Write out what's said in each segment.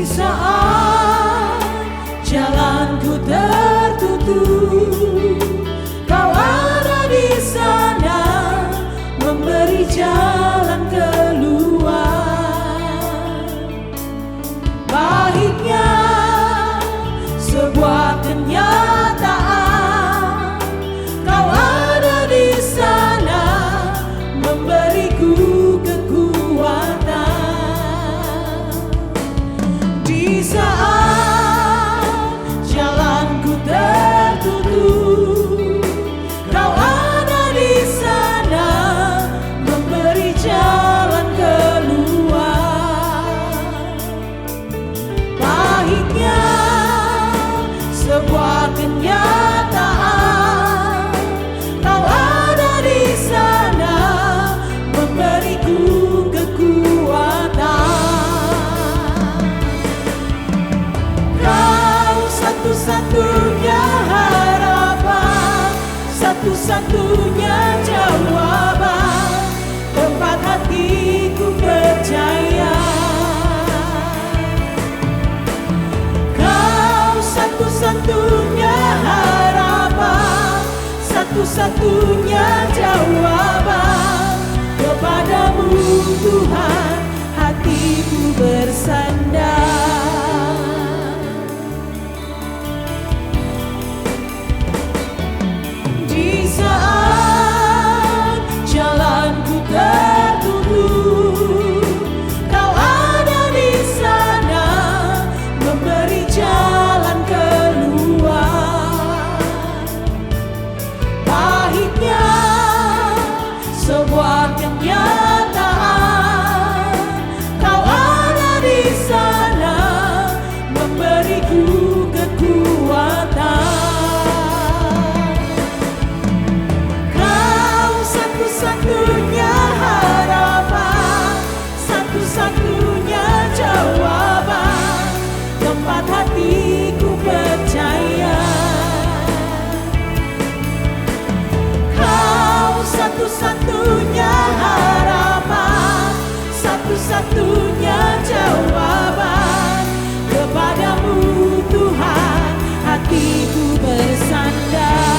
saat jalanku tertutup, Kau ada di sana memberi jalan keluar. Baiknya sebuah kenyataan, Kau ada di sana memberiku kekuatan. Di saat jalanku tertutup, Kau ada di sana memberi jalan keluar. Pahitnya sebuah kenyataan, Kau ada di sana memberiku kekuatan. Kau satu-satunya harapan, satu-satunya jawaban, tempat hatiku percaya. Kau satu-satunya harapan, satu-satunya jawaban, kepadamu Tuhan hatiku bersandar. Di saat jalanku tertutup, Kau ada di sana memberi jalan keluar. Pahitnya sebuah kenyataan, Kau ada di sana memberiku kekuatan. Kau satu-satunya harapan, satu-satunya jawaban, tempat hatiku percaya. Kau satu-satunya harapan, satu-satunya jawaban, kepadamu Tuhan hatiku bersandar.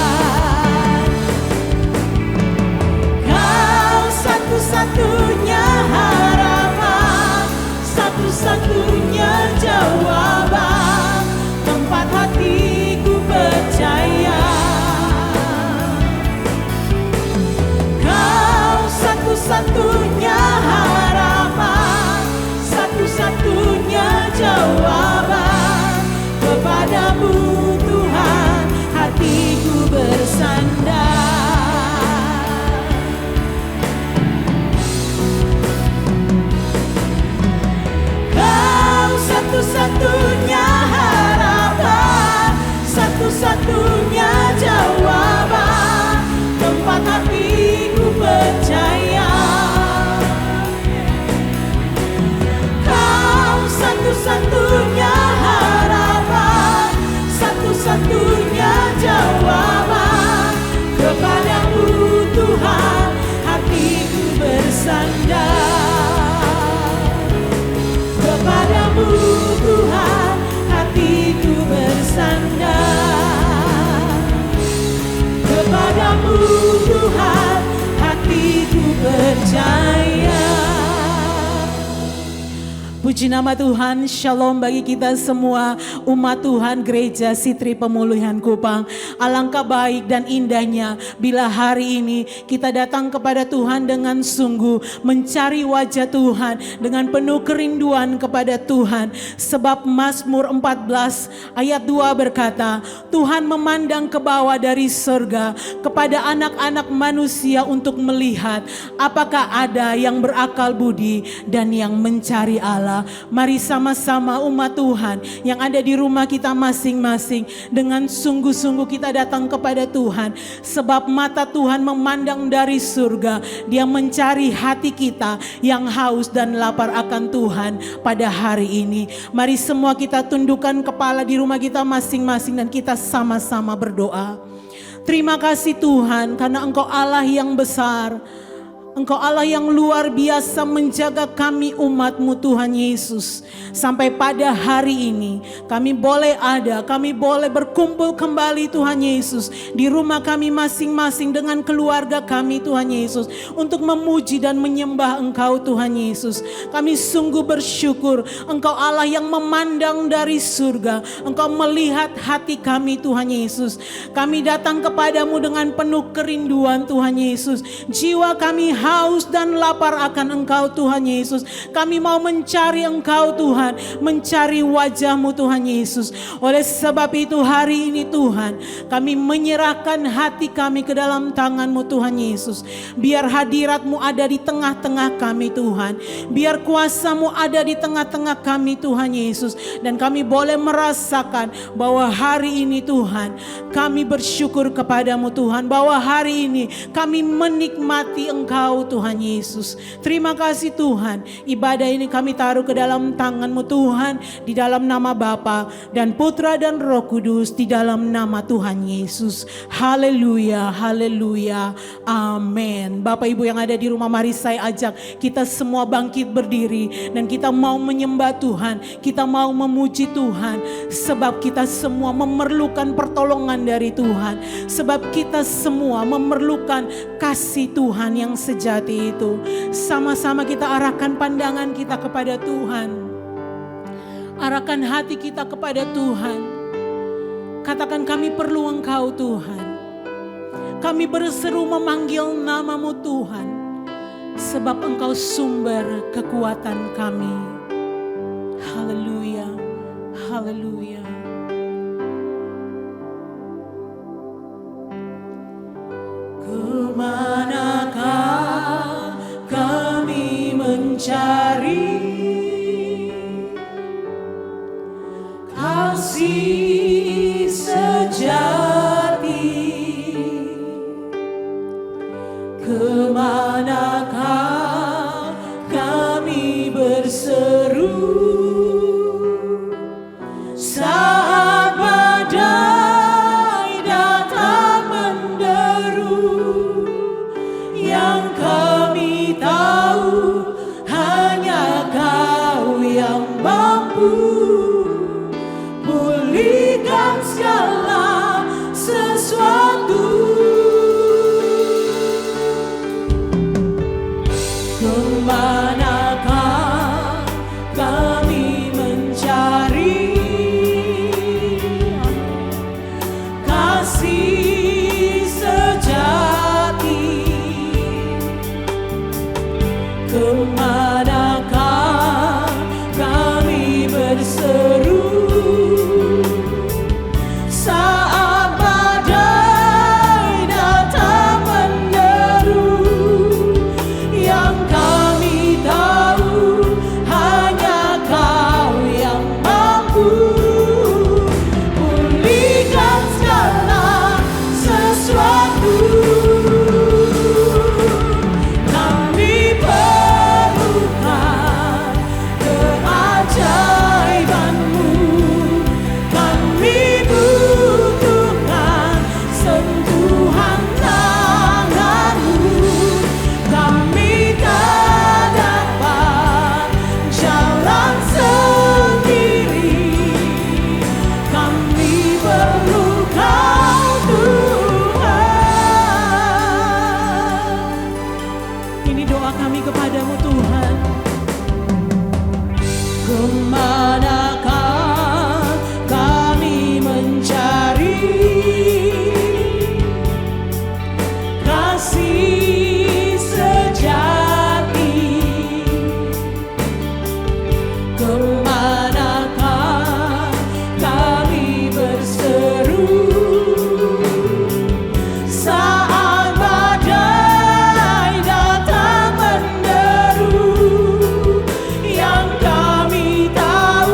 Kau satu-satunya harapan, satu-satunya jawaban, tempat hatiku percaya. Kau satu-satunya harapan, satu-satunya jawaban, kepadamu Tuhan hatiku bersandar. Kau satu-satunya harapan, satu-satunya jawaban, tempat hatiku percaya. Kau satu-satunya harapan, satu-satunya jawaban, kepadamu Tuhan hatiku bersandar. Kepadamu Tuhan hatiku bersandar. Kepadamu Tuhan hatiku percaya. Puji nama Tuhan, shalom bagi kita semua umat Tuhan Gereja Sitri Pemulihan Kupang. Alangkah baik dan indahnya bila hari ini kita datang kepada Tuhan dengan sungguh mencari wajah Tuhan, dengan penuh kerinduan kepada Tuhan. Sebab Mazmur 14 ayat 2 berkata, Tuhan memandang ke bawah dari surga kepada anak-anak manusia untuk melihat apakah ada yang berakal budi dan yang mencari Allah. Mari sama-sama umat Tuhan yang ada di rumah kita masing-masing, dengan sungguh-sungguh kita datang kepada Tuhan. Sebab mata Tuhan memandang dari surga, Dia mencari hati kita yang haus dan lapar akan Tuhan pada hari ini. Mari semua kita tundukkan kepala di rumah kita masing-masing dan kita sama-sama berdoa. Terima kasih Tuhan karena Engkau Allah yang besar, Engkau Allah yang luar biasa menjaga kami umat-Mu Tuhan Yesus. Sampai pada hari ini kami boleh ada, kami boleh berkumpul kembali Tuhan Yesus di rumah kami masing-masing dengan keluarga kami Tuhan Yesus, untuk memuji dan menyembah Engkau Tuhan Yesus. Kami sungguh bersyukur Engkau Allah yang memandang dari surga. Engkau melihat hati kami Tuhan Yesus. Kami datang kepadamu dengan penuh kerinduan Tuhan Yesus. Jiwa kami haus dan lapar akan Engkau Tuhan Yesus. Kami mau mencari Engkau Tuhan, mencari wajah-Mu Tuhan Yesus. Oleh sebab itu hari ini Tuhan, kami menyerahkan hati kami ke dalam tangan-Mu Tuhan Yesus. Biar hadirat-Mu ada di tengah-tengah kami Tuhan. Biar kuasa-Mu ada di tengah-tengah kami Tuhan Yesus. Dan kami boleh merasakan bahwa hari ini Tuhan, kami bersyukur kepadamu Tuhan, bahwa hari ini kami menikmati Engkau Tuhan Yesus. Terima kasih Tuhan, ibadah ini kami taruh ke dalam tangan-Mu Tuhan, di dalam nama Bapa dan Putra dan Roh Kudus, di dalam nama Tuhan Yesus. Haleluya, haleluya, amin. Bapak Ibu yang ada di rumah, mari saya ajak kita semua bangkit berdiri dan kita mau menyembah Tuhan, kita mau memuji Tuhan, sebab kita semua memerlukan pertolongan dari Tuhan, sebab kita semua memerlukan kasih Tuhan yang sejati itu. Sama-sama kita arahkan pandangan kita kepada Tuhan, arahkan hati kita kepada Tuhan. Katakan, kami perlu Engkau Tuhan. Kami berseru memanggil nama-Mu Tuhan, sebab Engkau sumber kekuatan kami. Haleluya, haleluya. Kemanakah kami mencari kasih sejati? Kemanakah kami berseru saat badai datang menderu? Yang kami tahu hanya Kau yang mampu pulihkan segala sesuatu. Kemanakah kami mencari kasih sejati? Kemanakah kami berseru saat badai datang menderu? Yang kami tahu hanya Kau yang mampu pulihkan segala sesuatu. Kami perlukan keajaiban-Mu, kami butuhkan sentuhan tangan-Mu. Kami tak dapat jalan sendiri, kami perlu Kau Tuhan. Ini doa kami kepadamu Tuhan. Kemanakah kami mencari kasih sejati? Kemanakah kami berseru saat badai datang menderu? Yang kami tahu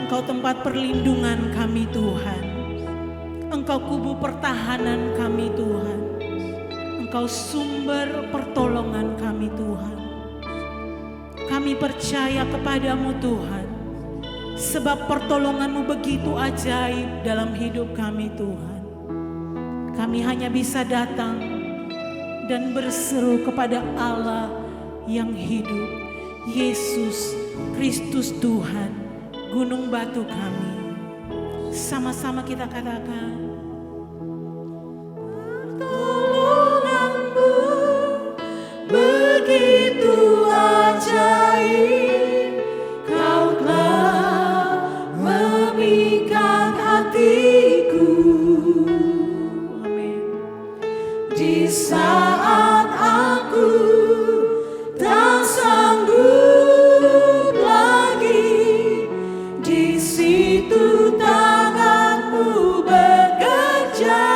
Engkau tempat perlindungan kami Tuhan. Engkau kubu pertahanan kami Tuhan. Engkau sumber pertolongan kami Tuhan. Kami percaya kepadamu Tuhan, sebab pertolonganmu begitu ajaib dalam hidup kami Tuhan. Kami hanya bisa datang dan berseru kepada Allah yang hidup, Yesus Kristus Tuhan, gunung batu kami. Sama-sama kita katakan, pertolonganmu begitu ajaib, kau telah memikat hatiku. Amin. Di saat aku tak sanggup lagi, di situ tanganmu bekerja.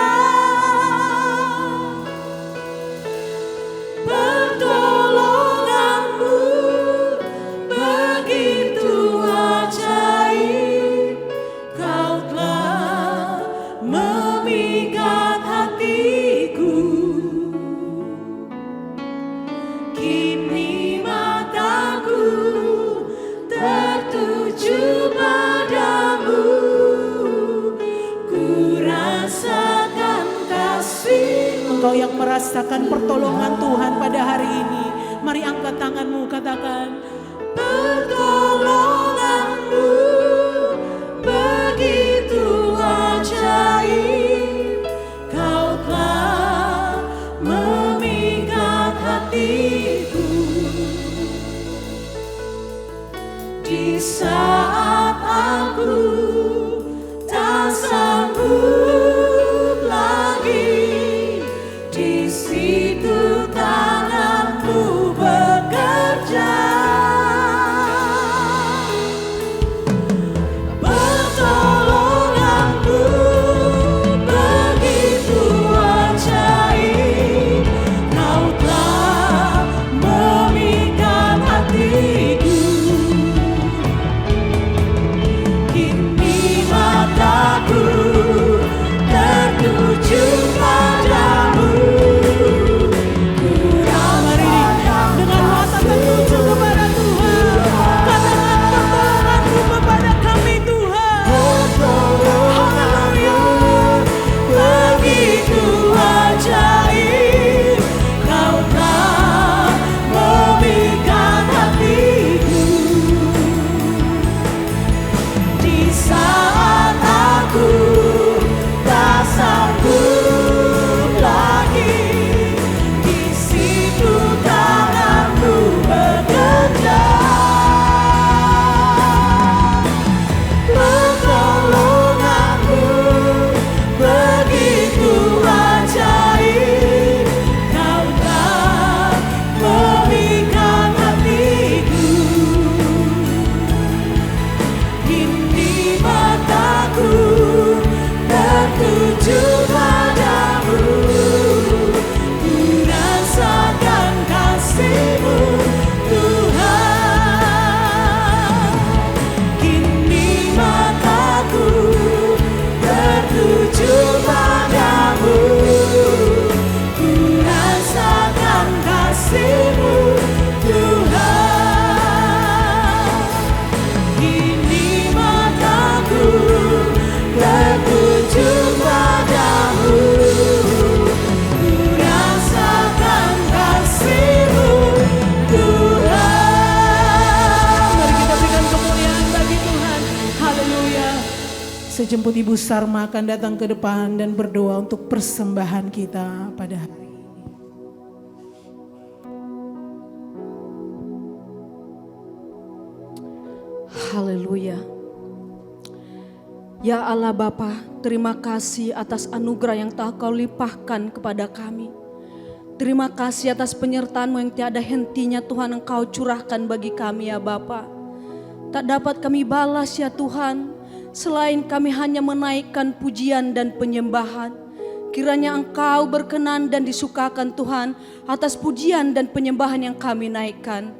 Pertolonganmu begitu ajaib, kau telah memikat hatiku. Kini mataku tertuju padamu, ku rasakan kasih. Engkau yang merasakan pertolongan Tuhan pada hari ini, mari angkat tanganmu, katakan, pertolonganmu begitu ajaib, kau telah memikat hatiku. Di saat aku tak sanggup lagi, di situ tanganmu bekerja. Pertolonganmu begitu ajaib, kau telah memikat hatiku. Kini mataku tertuju padamu, ku rasakan dengan mata tertuju kepada Tuhan. Katakan pertolonganmu kepada kami Tuhan. Haleluya. Begitu ajaib, kau telah memikat hatiku. Di saat aku tak sanggup lagi, di situ tanganmu bekerja. Pertolonganmu begitu ajaib, kau telah memikat hatiku. Kini mataku tertuju padamu, ku rasakan kasih-Mu Tuhan. Kini mataku tertuju padamu, ku rasakan kasih-Mu Tuhan. Kini mataku tertuju padamu, ku rasakan kasih-Mu Tuhan. Mari kita berikan kemuliaan bagi Tuhan. Haleluya. Sejemput Ibu Sarma akan datang ke depan dan berdoa untuk persembahan kita pada hari ini. Haleluya. Ya Allah Bapa, terima kasih atas anugerah yang telah Kau limpahkan kepada kami. Terima kasih atas penyertaan-Mu yang tiada hentinya Tuhan Engkau curahkan bagi kami ya Bapa. Tak dapat kami balas ya Tuhan, selain kami hanya menaikkan pujian dan penyembahan. Kiranya Engkau berkenan dan disukakan Tuhan atas pujian dan penyembahan yang kami naikkan.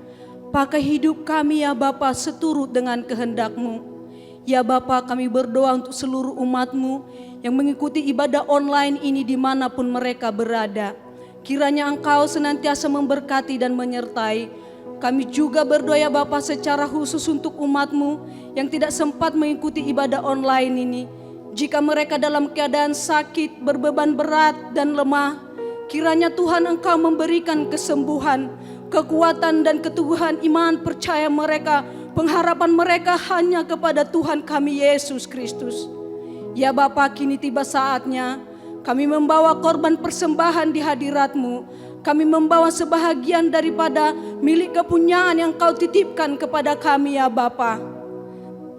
Pakai hidup kami ya Bapa seturut dengan kehendak-Mu. Ya Bapa, kami berdoa untuk seluruh umat-Mu yang mengikuti ibadah online ini dimanapun mereka berada. Kiranya Engkau senantiasa memberkati dan menyertai. Kami juga berdoa ya Bapa secara khusus untuk umat-Mu yang tidak sempat mengikuti ibadah online ini. Jika mereka dalam keadaan sakit, berbeban berat dan lemah, kiranya Tuhan Engkau memberikan kesembuhan, kekuatan dan keteguhan iman percaya mereka. Pengharapan mereka hanya kepada Tuhan kami Yesus Kristus. Ya Bapa, kini tiba saatnya kami membawa korban persembahan di hadirat-Mu. Kami membawa sebahagian daripada milik kepunyaan yang Kau titipkan kepada kami ya Bapa.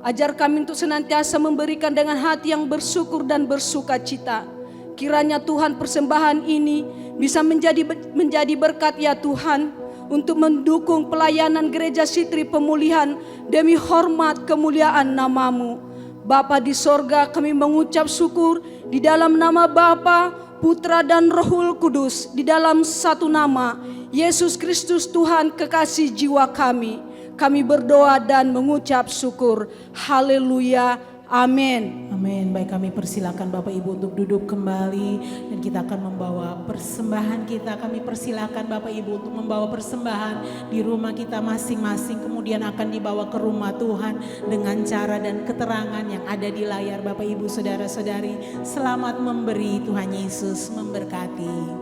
Ajar kami untuk senantiasa memberikan dengan hati yang bersyukur dan bersukacita. Kiranya Tuhan persembahan ini bisa menjadi berkat ya Tuhan, untuk mendukung pelayanan Gereja Sitri Pemulihan demi hormat kemuliaan nama-Mu. Bapa di sorga, kami mengucap syukur di dalam nama Bapa, Putra dan Rohul Kudus, di dalam satu nama, Yesus Kristus Tuhan kekasih jiwa kami. Kami berdoa dan mengucap syukur. Haleluya. Amin. Amin. Baik, kami persilakan Bapak Ibu untuk duduk kembali dan kita akan membawa persembahan kita. Kami persilakan Bapak Ibu untuk membawa persembahan di rumah kita masing-masing, kemudian akan dibawa ke rumah Tuhan dengan cara dan keterangan yang ada di layar. Bapak Ibu, saudara-saudari, selamat memberi. Tuhan Yesus memberkati.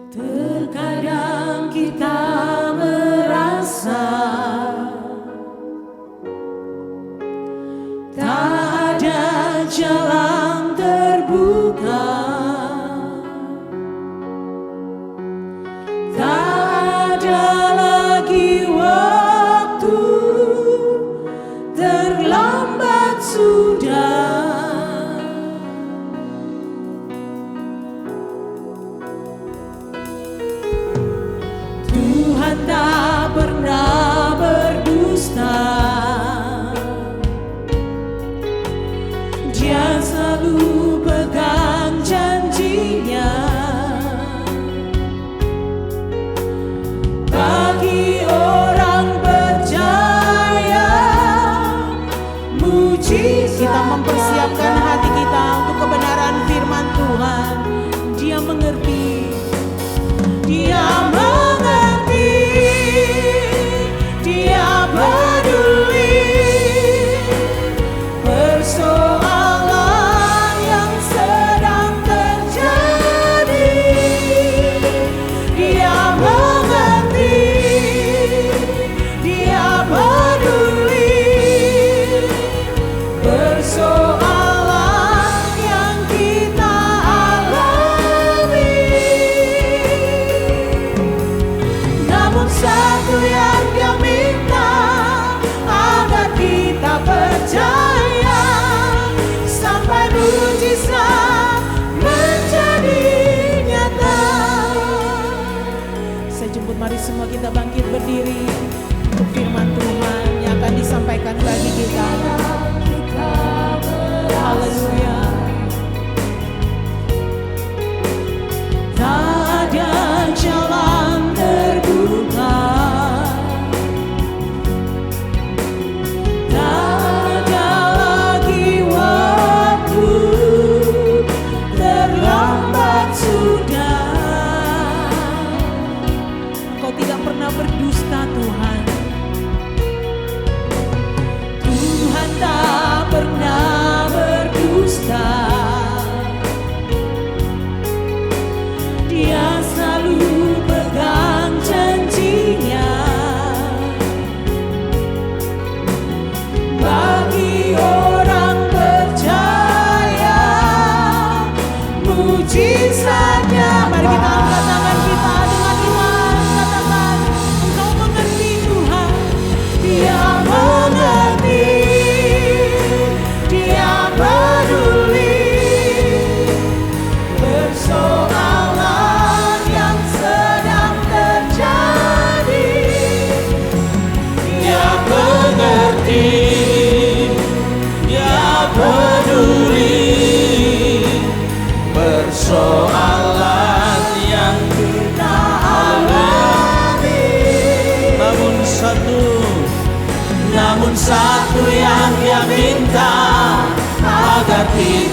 Terkadang kita merasa tak ada jalan terbuka, tak ada lagi waktu, terlambat sudah. Tak pernah berdusta, Dia selalu pegang janjinya. Bagi orang percaya, mujizat. Kita mempersiapkan hati kita untuk kebenaran firman Tuhan. Dia mengerti, Dia peduli persoalan yang sedang terjadi. Dia mengerti, Dia peduli persoalan yang kita alami. Namun satu yang Dia minta, percaya sampai mujizat menjadi nyata. Saya jemput, mari semua kita bangkit berdiri untuk firman Tuhan yang akan disampaikan bagi kita. Haleluya. Tak ada jalan terbuka, berdusta Tuhan. Tuhan tak pernah berdusta. Dia selalu pegang janjinya. Bagi orang percaya, mujizatnya. Mari kita angkat tangan kita dengan iman. Katakan, Engkau mengerti Tuhan. Dia mengerti, Dia peduli persoalan yang sedang terjadi. Dia mengerti, Dia peduli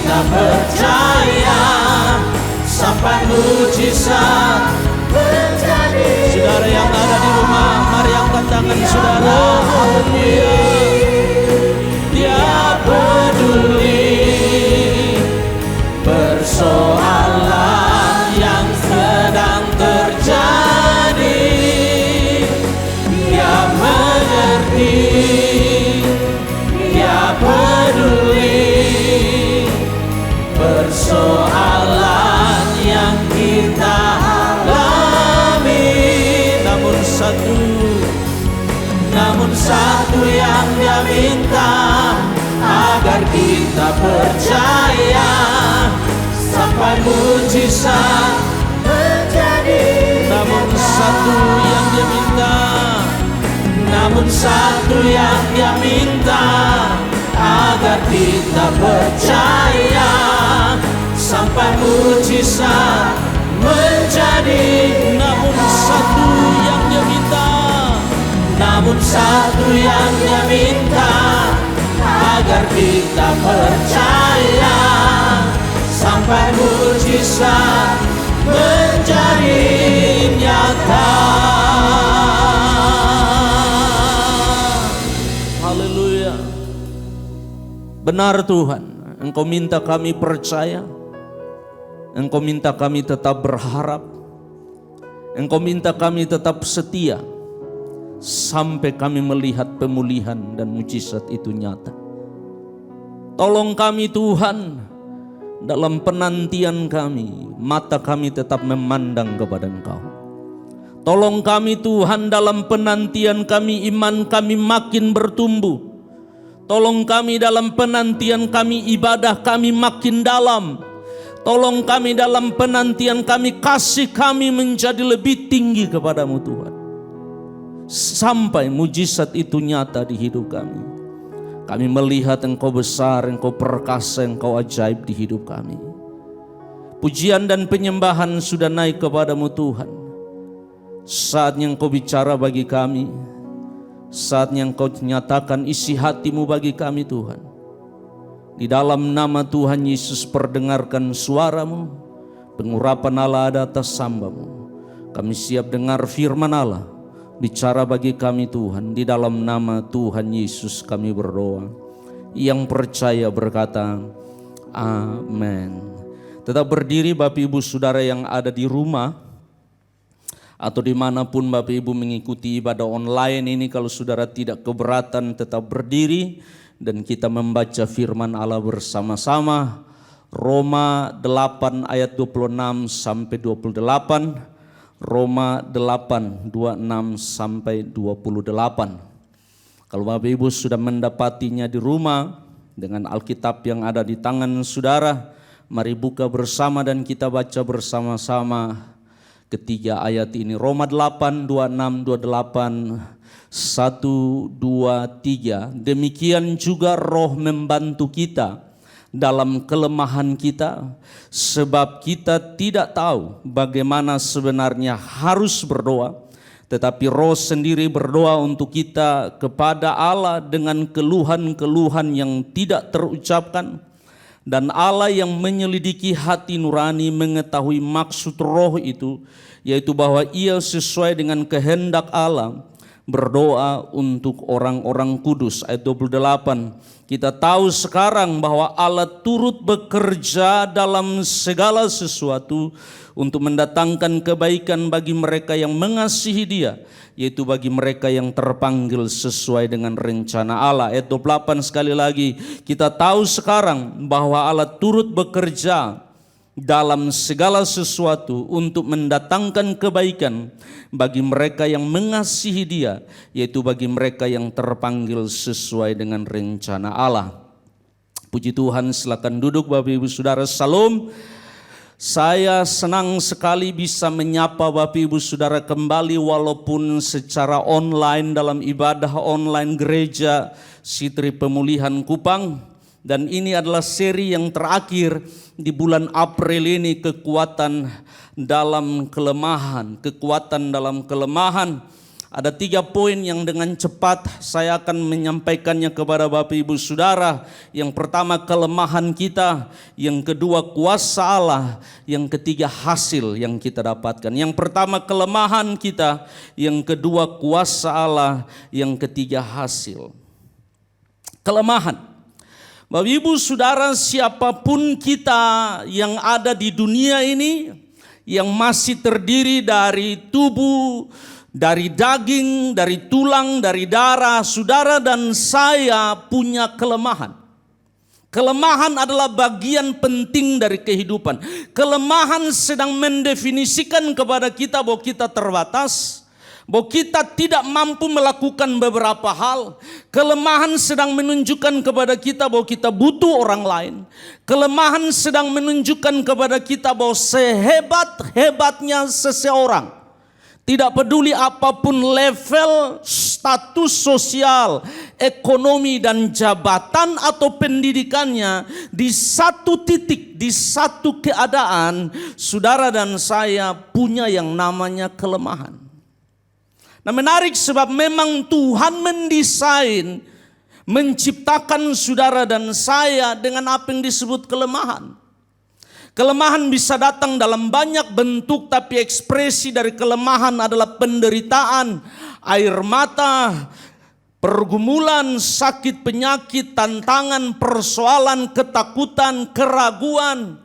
kita percaya sampai mujizat terjadi. Saudara yang ada di rumah, mari angkat tangan saudara. Haleluya. Dia peduli persoalan yang sedang terjadi. Dia mengerti, Dia peduli persoalan yang kita alami. Namun satu yang Dia minta, agar kita percaya sampai mujizat terjadi. Namun satu yang Dia minta, agar kita percaya sampai mujizat menjadi. Namun satu yang Dia minta, agar kita percaya sampai mujizat menjadi nyata. Haleluya. Benar Tuhan, Engkau minta kami percaya, Engkau minta kami tetap berharap, Engkau minta kami tetap setia sampai kami melihat pemulihan dan mujizat itu nyata. Tolong kami Tuhan, dalam penantian kami, mata kami tetap memandang kepada Engkau. Tolong kami Tuhan, dalam penantian kami, iman kami makin bertumbuh. Tolong kami dalam penantian kami, ibadah kami makin dalam. Tolong kami dalam penantian kami, kasih kami menjadi lebih tinggi kepadamu Tuhan. Sampai mujizat itu nyata di hidup kami. Kami melihat Engkau besar, Engkau perkasa, Engkau ajaib di hidup kami. Pujian dan penyembahan sudah naik kepadamu Tuhan. Saatnya Engkau bicara bagi kami, saatnya Engkau nyatakan isi hatimu bagi kami Tuhan. Di dalam nama Tuhan Yesus, perdengarkan suaramu, pengurapan Allah ada atas hamba-Mu. Kami siap dengar firman Allah, bicara bagi kami Tuhan. Di dalam nama Tuhan Yesus kami berdoa. Yang percaya berkata amin. Tetap berdiri Bapak Ibu Saudara yang ada di rumah atau dimanapun Bapak Ibu mengikuti ibadah online ini. Kalau saudara tidak keberatan, tetap berdiri dan kita membaca firman Allah bersama-sama. Roma 8 ayat 26 sampai 28. Roma 8, 26 sampai 28. Kalau Bapak Ibu sudah mendapatinya di rumah dengan Alkitab yang ada di tangan saudara, mari buka bersama dan kita baca bersama-sama ketiga ayat ini. Roma 8, 26, 28, 1, 2, 3. Demikian juga Roh membantu kita dalam kelemahan kita, sebab kita tidak tahu bagaimana sebenarnya harus berdoa, tetapi Roh sendiri berdoa untuk kita kepada Allah dengan keluhan-keluhan yang tidak terucapkan. Dan Allah yang menyelidiki hati nurani mengetahui maksud Roh itu, yaitu bahwa ia sesuai dengan kehendak Allah berdoa untuk orang-orang kudus. Ayat 28. Kita tahu sekarang bahwa Allah turut bekerja dalam segala sesuatu untuk mendatangkan kebaikan bagi mereka yang mengasihi Dia, yaitu bagi mereka yang terpanggil sesuai dengan rencana Allah. Ayat 28 sekali lagi, kita tahu sekarang bahwa Allah turut bekerja dalam segala sesuatu untuk mendatangkan kebaikan bagi mereka yang mengasihi Dia, yaitu bagi mereka yang terpanggil sesuai dengan rencana Allah. Puji Tuhan, silakan duduk Bapak Ibu Saudara. Salam. Saya senang sekali bisa menyapa Bapak Ibu Saudara kembali walaupun secara online dalam ibadah online gereja Sitri Pemulihan Kupang. Dan ini adalah seri yang terakhir di bulan April ini, kekuatan dalam kelemahan. Kekuatan dalam kelemahan Ada 3 poin yang dengan cepat saya akan menyampaikannya kepada Bapak Ibu Saudara. Yang pertama kelemahan kita, yang kedua kuasa Allah, yang ketiga hasil yang kita dapatkan. Yang pertama kelemahan kita, yang kedua kuasa Allah, yang ketiga hasil. Kelemahan. Bapak Ibu Saudara, siapapun kita yang ada di dunia ini, yang masih terdiri dari tubuh, dari daging, dari tulang, dari darah, saudara dan saya punya kelemahan. Kelemahan adalah bagian penting dari kehidupan. Kelemahan sedang mendefinisikan kepada kita bahwa kita terbatas, bahwa kita tidak mampu melakukan beberapa hal. Kelemahan sedang menunjukkan kepada kita bahwa kita butuh orang lain. Kelemahan sedang menunjukkan kepada kita bahwa sehebat-hebatnya seseorang, tidak peduli apapun level, status sosial, ekonomi dan jabatan atau pendidikannya, di satu titik, di satu keadaan, saudara dan saya punya yang namanya kelemahan. Nah, menarik sebab memang Tuhan mendesain, menciptakan saudara dan saya dengan apa yang disebut kelemahan. Kelemahan bisa datang dalam banyak bentuk, tapi ekspresi dari kelemahan adalah penderitaan, air mata, pergumulan, sakit, penyakit, tantangan, persoalan, ketakutan, keraguan,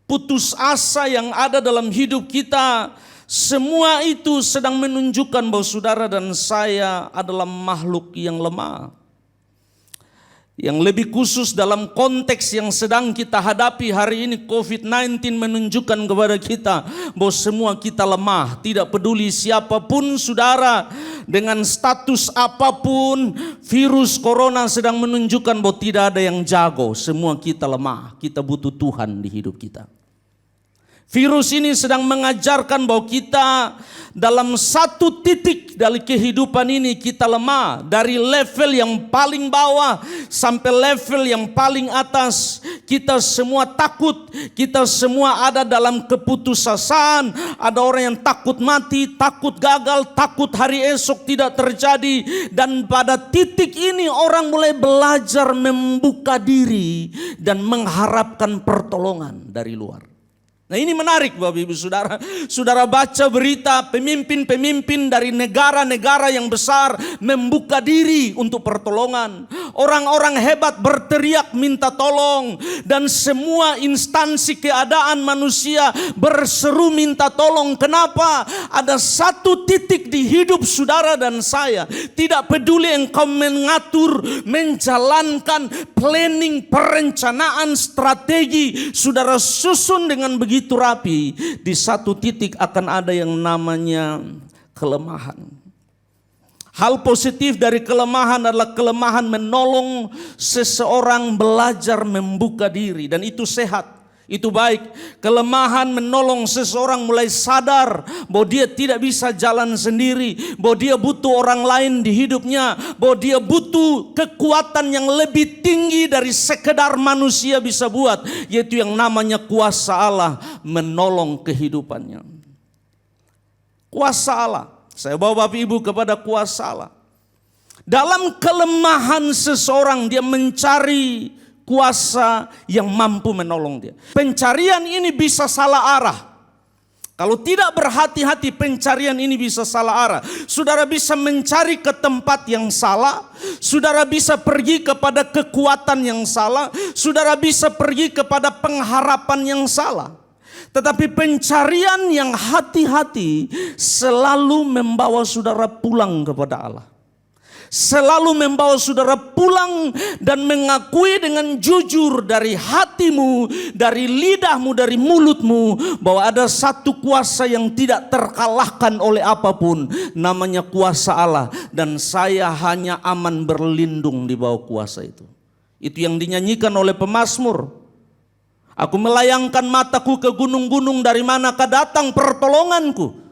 putus asa yang ada dalam hidup kita. Semua itu sedang menunjukkan bahwa saudara dan saya adalah makhluk yang lemah. Yang lebih khusus dalam konteks yang sedang kita hadapi hari ini, COVID-19 menunjukkan kepada kita bahwa semua kita lemah. Tidak peduli siapapun saudara, dengan status apapun, virus corona sedang menunjukkan bahwa tidak ada yang jago. Semua kita lemah, kita butuh Tuhan di hidup kita. Virus ini sedang mengajarkan bahwa kita dalam satu titik dari kehidupan ini kita lemah. Dari level yang paling bawah sampai level yang paling atas, kita semua takut. Kita semua ada dalam keputusasaan. Ada orang yang takut mati, takut gagal, takut hari esok tidak terjadi. Dan pada titik ini orang mulai belajar membuka diri dan mengharapkan pertolongan dari luar. Nah, ini menarik Bapak Ibu Saudara. Saudara baca berita pemimpin-pemimpin dari negara-negara yang besar membuka diri untuk pertolongan. Orang-orang hebat berteriak minta tolong. Dan semua instansi keadaan manusia berseru minta tolong. Kenapa? Ada satu titik di hidup saudara dan saya. Tidak peduli engkau mengatur, menjalankan planning, perencanaan, strategi. Saudara susun dengan begitu rapi, di satu titik akan ada yang namanya kelemahan. Hal positif dari kelemahan adalah kelemahan menolong seseorang belajar membuka diri, dan itu sehat. Itu baik. Kelemahan menolong seseorang mulai sadar bahwa dia tidak bisa jalan sendiri, bahwa dia butuh orang lain di hidupnya, bahwa dia butuh kekuatan yang lebih tinggi dari sekedar manusia bisa buat, yaitu yang namanya kuasa Allah menolong kehidupannya. Kuasa Allah. Saya bawa Bapak Ibu kepada kuasa Allah. Dalam kelemahan seseorang dia mencari kuasa yang mampu menolong dia. Pencarian ini bisa salah arah. Kalau tidak berhati-hati, pencarian ini bisa salah arah. Saudara bisa mencari ke tempat yang salah. Saudara bisa pergi kepada kekuatan yang salah. Saudara bisa pergi kepada pengharapan yang salah. Tetapi pencarian yang hati-hati selalu membawa saudara pulang kepada Allah. Selalu membawa saudara pulang dan mengakui dengan jujur dari hatimu, dari lidahmu, dari mulutmu, bahwa ada satu kuasa yang tidak terkalahkan oleh apapun, namanya kuasa Allah, dan saya hanya aman berlindung di bawah kuasa itu. Itu yang dinyanyikan oleh pemazmur. Aku melayangkan mataku ke gunung-gunung, dari manakah datang pertolonganku?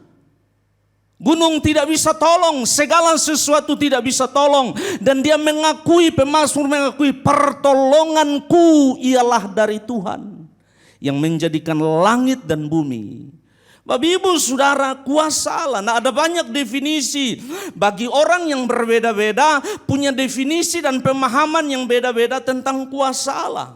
Gunung tidak bisa tolong, segala sesuatu tidak bisa tolong. Dan dia mengakui, pemazmur mengakui, pertolonganku ialah dari Tuhan yang menjadikan langit dan bumi. Bapak Ibu Saudara, kuasa Allah. Nah, ada banyak definisi. Bagi orang yang berbeda-beda punya definisi dan pemahaman yang beda-beda tentang kuasa Allah.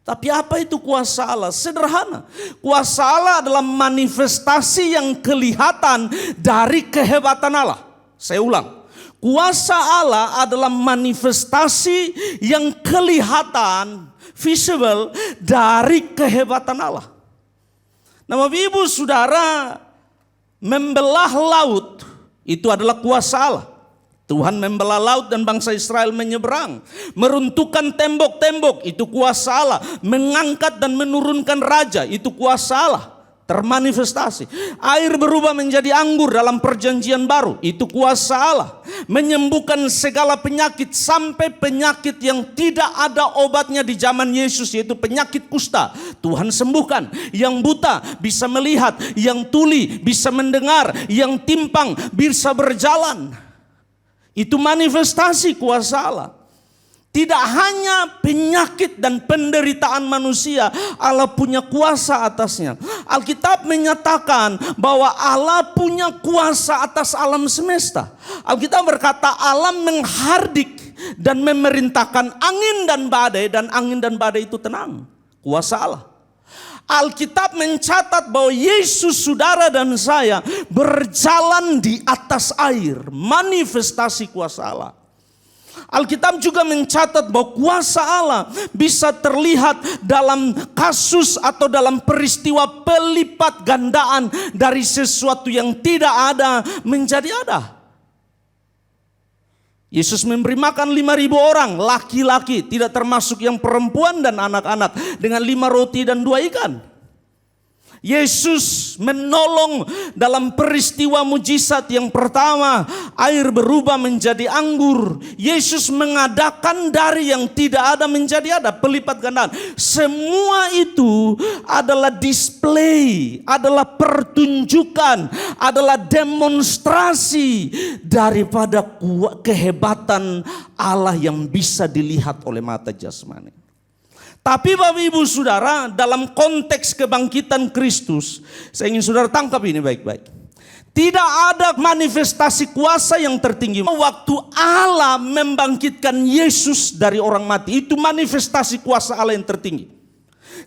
Tapi apa itu kuasa Allah? Sederhana. Kuasa Allah adalah manifestasi yang kelihatan dari kehebatan Allah. Saya ulang. Kuasa Allah adalah manifestasi yang kelihatan, visible, dari kehebatan Allah. Nah, Bapak Ibu Saudara, membelah laut itu adalah kuasa Allah. Tuhan membelah laut dan bangsa Israel menyeberang. Meruntuhkan tembok-tembok itu kuasa Allah. Mengangkat dan menurunkan raja itu kuasa Allah. Termanifestasi. Air berubah menjadi anggur dalam perjanjian baru, itu kuasa Allah. Menyembuhkan segala penyakit sampai penyakit yang tidak ada obatnya di zaman Yesus, yaitu penyakit kusta. Tuhan sembuhkan. Yang buta bisa melihat, yang tuli bisa mendengar, yang timpang bisa berjalan. Itu manifestasi kuasa Allah. Tidak hanya penyakit dan penderitaan manusia, Allah punya kuasa atasnya. Alkitab menyatakan bahwa Allah punya kuasa atas alam semesta. Alkitab berkata Allah menghardik dan memerintahkan angin dan badai itu tenang. Kuasa Allah. Alkitab mencatat bahwa Yesus, saudara dan saya, berjalan di atas air. Manifestasi kuasa Allah. Alkitab juga mencatat bahwa kuasa Allah bisa terlihat dalam kasus atau dalam peristiwa pelipat gandaan dari sesuatu yang tidak ada menjadi ada. Yesus memberi makan 5.000 orang, laki-laki, tidak termasuk yang perempuan dan anak-anak, dengan 5 roti dan 2 ikan. Yesus menolong dalam peristiwa mujizat yang pertama, air berubah menjadi anggur. Yesus mengadakan dari yang tidak ada menjadi ada, pelipat gandaan. Semua itu adalah display, adalah pertunjukan, adalah demonstrasi daripada kehebatan Allah yang bisa dilihat oleh mata jasmani. Tapi Bapak Ibu Saudara, dalam konteks kebangkitan Kristus, saya ingin saudara tangkap ini baik-baik. Tidak ada manifestasi kuasa yang tertinggi. Waktu Allah membangkitkan Yesus dari orang mati, itu manifestasi kuasa Allah yang tertinggi.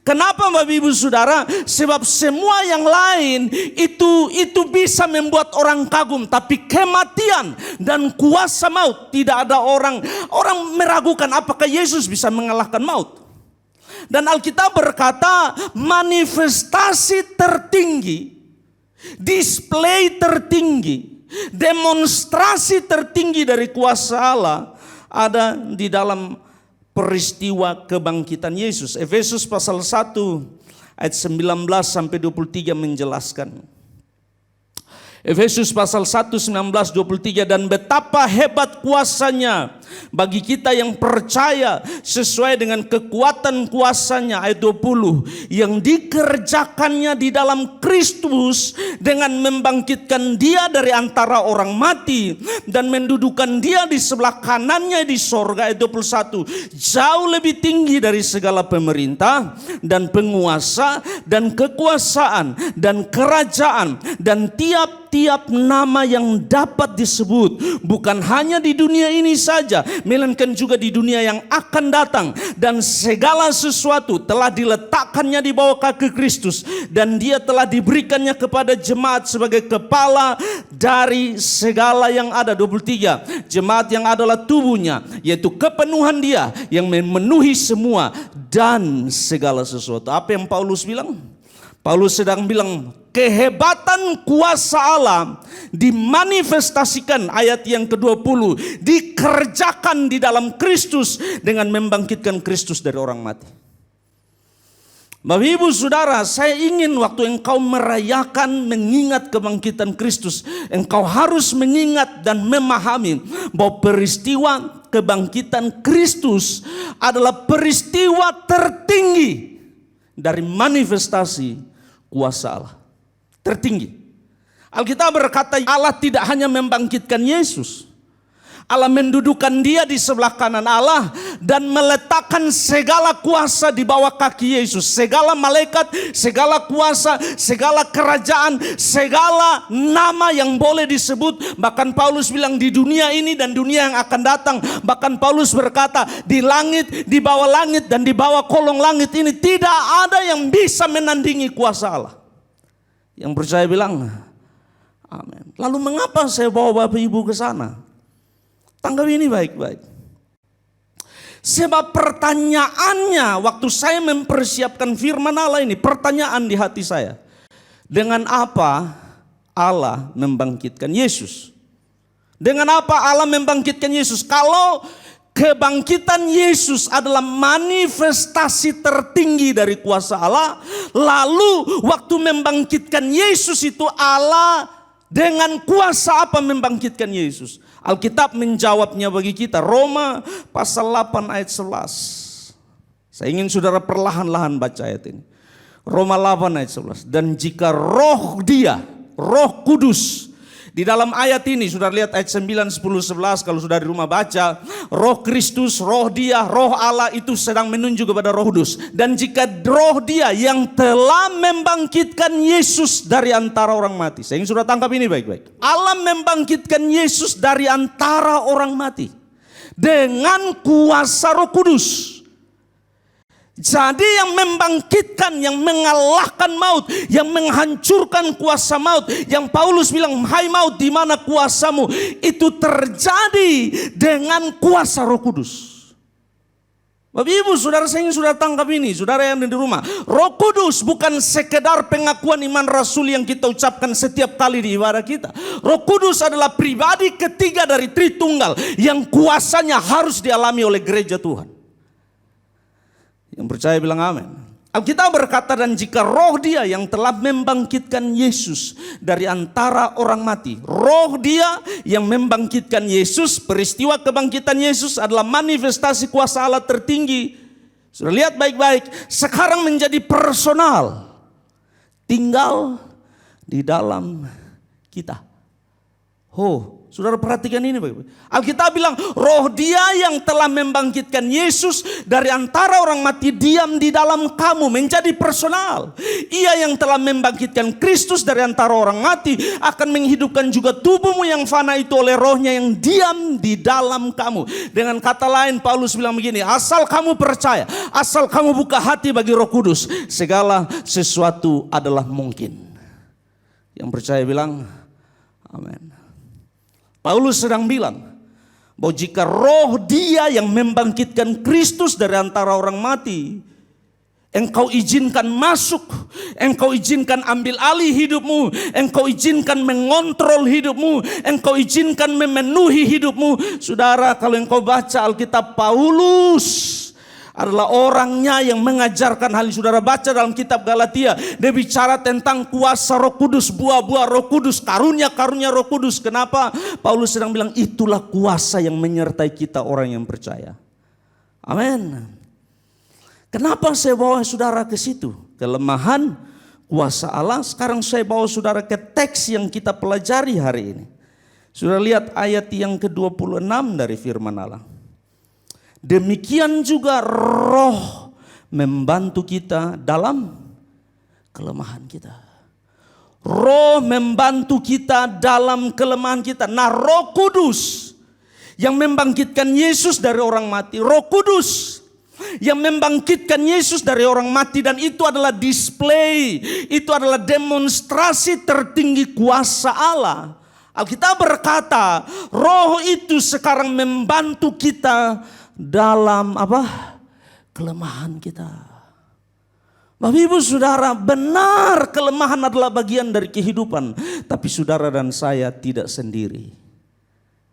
Kenapa Bapak Ibu Saudara? Sebab semua yang lain itu bisa membuat orang kagum, tapi kematian dan kuasa maut tidak ada orang meragukan apakah Yesus bisa mengalahkan maut. Dan Alkitab berkata manifestasi tertinggi, display tertinggi, demonstrasi tertinggi dari kuasa Allah ada di dalam peristiwa kebangkitan Yesus. Efesus pasal 1 ayat 19 sampai 23 menjelaskan. Efesus pasal 1, 19, 23, dan betapa hebat kuasanya bagi kita yang percaya sesuai dengan kekuatan kuasanya, ayat 20, yang dikerjakannya di dalam Kristus dengan membangkitkan dia dari antara orang mati dan mendudukan dia di sebelah kanannya di sorga, ayat 21, jauh lebih tinggi dari segala pemerintah dan penguasa dan kekuasaan dan kerajaan dan tiap nama yang dapat disebut, bukan hanya di dunia ini saja, melainkan juga di dunia yang akan datang. Dan segala sesuatu telah diletakkannya di bawah kaki Kristus, dan dia telah diberikannya kepada jemaat sebagai kepala dari segala yang ada. 23, jemaat yang adalah tubuhnya, yaitu kepenuhan dia yang memenuhi semua dan segala sesuatu. Apa yang Paulus bilang? Paulus sedang bilang kehebatan kuasa Allah dimanifestasikan, ayat yang ke-20, dikerjakan di dalam Kristus dengan membangkitkan Kristus dari orang mati. Bapak Ibu Saudara, saya ingin waktu engkau merayakan mengingat kebangkitan Kristus, engkau harus mengingat dan memahami bahwa peristiwa kebangkitan Kristus adalah peristiwa tertinggi dari manifestasi kuasa Allah. Tertinggi. Alkitab berkata Allah tidak hanya membangkitkan Yesus. Allah mendudukan dia di sebelah kanan Allah dan meletakkan segala kuasa di bawah kaki Yesus. Segala malaikat, segala kuasa, segala kerajaan, segala nama yang boleh disebut. Bahkan Paulus bilang di dunia ini dan dunia yang akan datang. Bahkan Paulus berkata di langit, di bawah langit dan di bawah kolong langit ini tidak ada yang bisa menandingi kuasa Allah. Yang percaya bilang amin. Lalu mengapa saya bawa Bapak Ibu ke sana? Tanggapi ini baik-baik. Sebab pertanyaannya waktu saya mempersiapkan firman Allah ini, pertanyaan di hati saya. Dengan apa Allah membangkitkan Yesus? Dengan apa Allah membangkitkan Yesus? Kalau kebangkitan Yesus adalah manifestasi tertinggi dari kuasa Allah, lalu waktu membangkitkan Yesus itu Allah dengan kuasa apa membangkitkan Yesus? Alkitab menjawabnya bagi kita. Roma pasal 8 ayat 11. Saya ingin saudara perlahan-lahan baca ayat ini. Roma 8 ayat 11. Dan jika roh dia, roh kudus. Di dalam ayat ini, saudara lihat ayat 9, 10, 11 kalau sudah di rumah baca. Roh Kristus, roh dia, roh Allah itu sedang menunjuk kepada roh kudus. Dan jika roh dia yang telah membangkitkan Yesus dari antara orang mati. Saya ingin saudara tangkap ini baik-baik. Allah membangkitkan Yesus dari antara orang mati. Dengan kuasa roh kudus. Jadi yang membangkitkan, yang mengalahkan maut, yang menghancurkan kuasa maut, yang Paulus bilang, hai maut di mana kuasamu, itu terjadi dengan kuasa Roh Kudus. Bapak Ibu, saudara, saya ingin saudara tangkap ini, saudara yang di rumah. Roh Kudus bukan sekedar pengakuan iman rasul yang kita ucapkan setiap kali di ibadah kita. Roh Kudus adalah pribadi ketiga dari Tritunggal yang kuasanya harus dialami oleh gereja Tuhan. Yang percaya bilang amin. Alkitab berkata, dan jika roh dia yang telah membangkitkan Yesus dari antara orang mati. Roh dia yang membangkitkan Yesus, peristiwa kebangkitan Yesus adalah manifestasi kuasa Allah tertinggi. Sudah lihat baik-baik, sekarang menjadi personal. Tinggal di dalam kita. Saudara perhatikan ini baik-baik. Alkitab bilang roh dia yang telah membangkitkan Yesus dari antara orang mati diam di dalam kamu, menjadi personal. Ia yang telah membangkitkan Kristus dari antara orang mati akan menghidupkan juga tubuhmu yang fana itu oleh rohnya yang diam di dalam kamu. Dengan kata lain Paulus bilang begini, asal kamu percaya, asal kamu buka hati bagi Roh Kudus, segala sesuatu adalah mungkin. Yang percaya bilang amin. Paulus sedang bilang bahwa jika roh dia yang membangkitkan Kristus dari antara orang mati, engkau izinkan masuk, engkau izinkan ambil alih hidupmu, engkau izinkan mengontrol hidupmu, engkau izinkan memenuhi hidupmu. Saudara, kalau engkau baca Alkitab, Paulus adalah orangnya yang mengajarkan hal ini. Saudara baca dalam kitab Galatia, dia bicara tentang kuasa Roh Kudus, buah-buah Roh Kudus, karunia-karunia Roh Kudus. Kenapa? Paulus sedang bilang itulah kuasa yang menyertai kita orang yang percaya. Amin. Kenapa saya bawa saudara ke situ? Kelemahan kuasa Allah. Sekarang saya bawa saudara ke teks yang kita pelajari hari ini. Saudara lihat ayat yang ke-26 dari firman Allah. Demikian juga roh membantu kita dalam kelemahan kita. Roh membantu kita dalam kelemahan kita. Nah, Roh Kudus yang membangkitkan Yesus dari orang mati. Roh Kudus yang membangkitkan Yesus dari orang mati, dan itu adalah display, itu adalah demonstrasi tertinggi kuasa Allah. Alkitab berkata, roh itu sekarang membantu kita dalam kelemahan kita. Bapak Ibu Saudara, benar kelemahan adalah bagian dari kehidupan, tapi saudara dan saya tidak sendiri.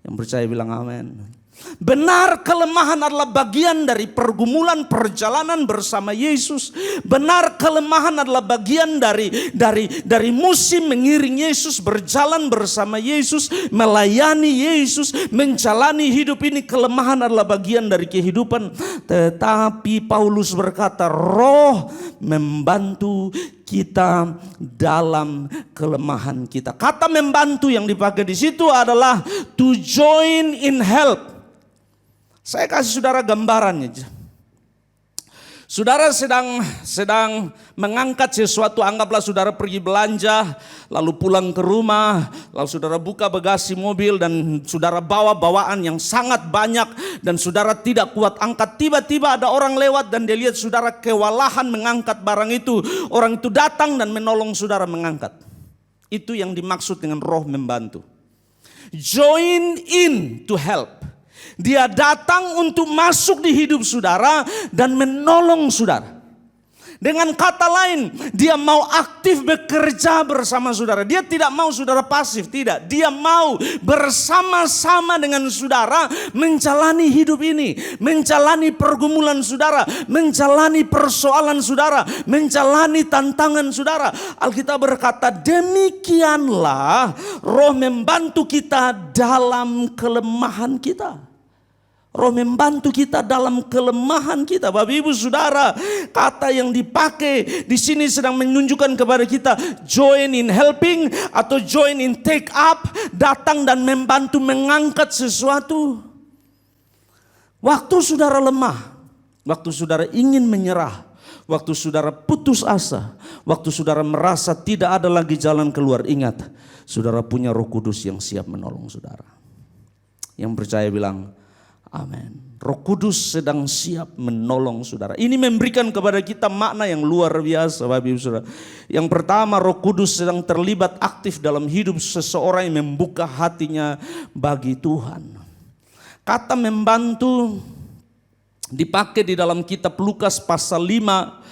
Yang percaya bilang amin. Benar kelemahan adalah bagian dari pergumulan perjalanan bersama Yesus. Benar kelemahan adalah bagian dari musim mengiring Yesus, berjalan bersama Yesus, melayani Yesus, menjalani hidup ini. Kelemahan adalah bagian dari kehidupan. Tetapi Paulus berkata, roh membantu kita dalam kelemahan kita. Kata membantu yang dipakai di situ adalah to join in help. Saya kasih saudara gambarannya. Saudara sedang mengangkat sesuatu, anggaplah saudara pergi belanja, lalu pulang ke rumah, lalu saudara buka bagasi mobil dan saudara bawa bawaan yang sangat banyak dan saudara tidak kuat angkat. Tiba-tiba ada orang lewat dan dia lihat saudara kewalahan mengangkat barang itu. Orang itu datang dan menolong saudara mengangkat. Itu yang dimaksud dengan roh membantu. Join in to help. Dia datang untuk masuk di hidup saudara dan menolong saudara. Dengan kata lain, dia mau aktif bekerja bersama saudara. Dia tidak mau saudara pasif, tidak. Dia mau bersama-sama dengan saudara menjalani hidup ini, menjalani pergumulan saudara, menjalani persoalan saudara, menjalani tantangan saudara. Alkitab berkata, demikianlah roh membantu kita dalam kelemahan kita. Roh membantu kita dalam kelemahan kita. Bapak Ibu Saudara, kata yang dipakai di sini sedang menunjukkan kepada kita join in helping atau join in take up, datang dan membantu mengangkat sesuatu. Waktu saudara lemah, waktu saudara ingin menyerah, waktu saudara putus asa, waktu saudara merasa tidak ada lagi jalan keluar, ingat, saudara punya Roh Kudus yang siap menolong saudara. Yang percaya bilang amin. Roh Kudus sedang siap menolong saudara. Ini memberikan kepada kita makna yang luar biasa, Bapak Ibu Saudara. Yang pertama, Roh Kudus sedang terlibat aktif dalam hidup seseorang yang membuka hatinya bagi Tuhan. Kata membantu dipakai di dalam kitab Lukas pasal 5.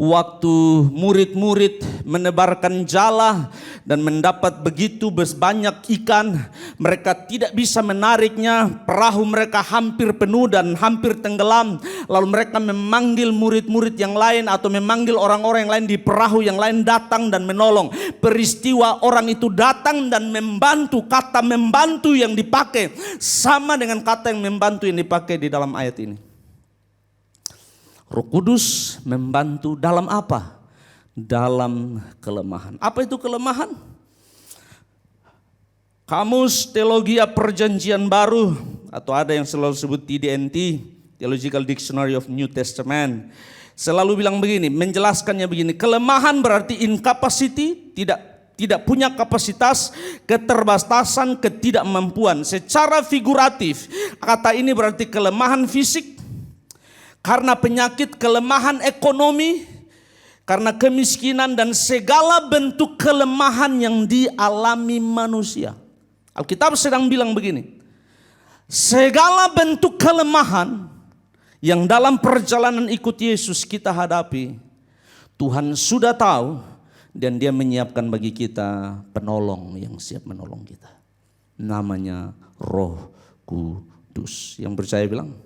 Waktu murid-murid menebarkan jala dan mendapat begitu banyak ikan, mereka tidak bisa menariknya, perahu mereka hampir penuh dan hampir tenggelam. Lalu mereka memanggil murid-murid yang lain atau memanggil orang-orang yang lain di perahu yang lain datang dan menolong. Peristiwa orang itu datang dan membantu, kata membantu yang dipakai sama dengan kata yang membantu yang dipakai di dalam ayat ini. Roh Kudus membantu dalam apa? Dalam kelemahan. Apa itu kelemahan? Kamus Teologia Perjanjian Baru atau ada yang selalu sebut TDNT, Theological Dictionary of New Testament, selalu bilang begini, menjelaskannya begini, kelemahan berarti incapacity, tidak punya kapasitas, keterbatasan, ketidakmampuan. Secara figuratif, kata ini berarti kelemahan fisik, karena penyakit, kelemahan ekonomi, karena kemiskinan dan segala bentuk kelemahan yang dialami manusia. Alkitab sedang bilang begini, segala bentuk kelemahan yang dalam perjalanan ikut Yesus kita hadapi, Tuhan sudah tahu dan Dia menyiapkan bagi kita penolong yang siap menolong kita. Namanya Roh Kudus. Yang percaya bilang,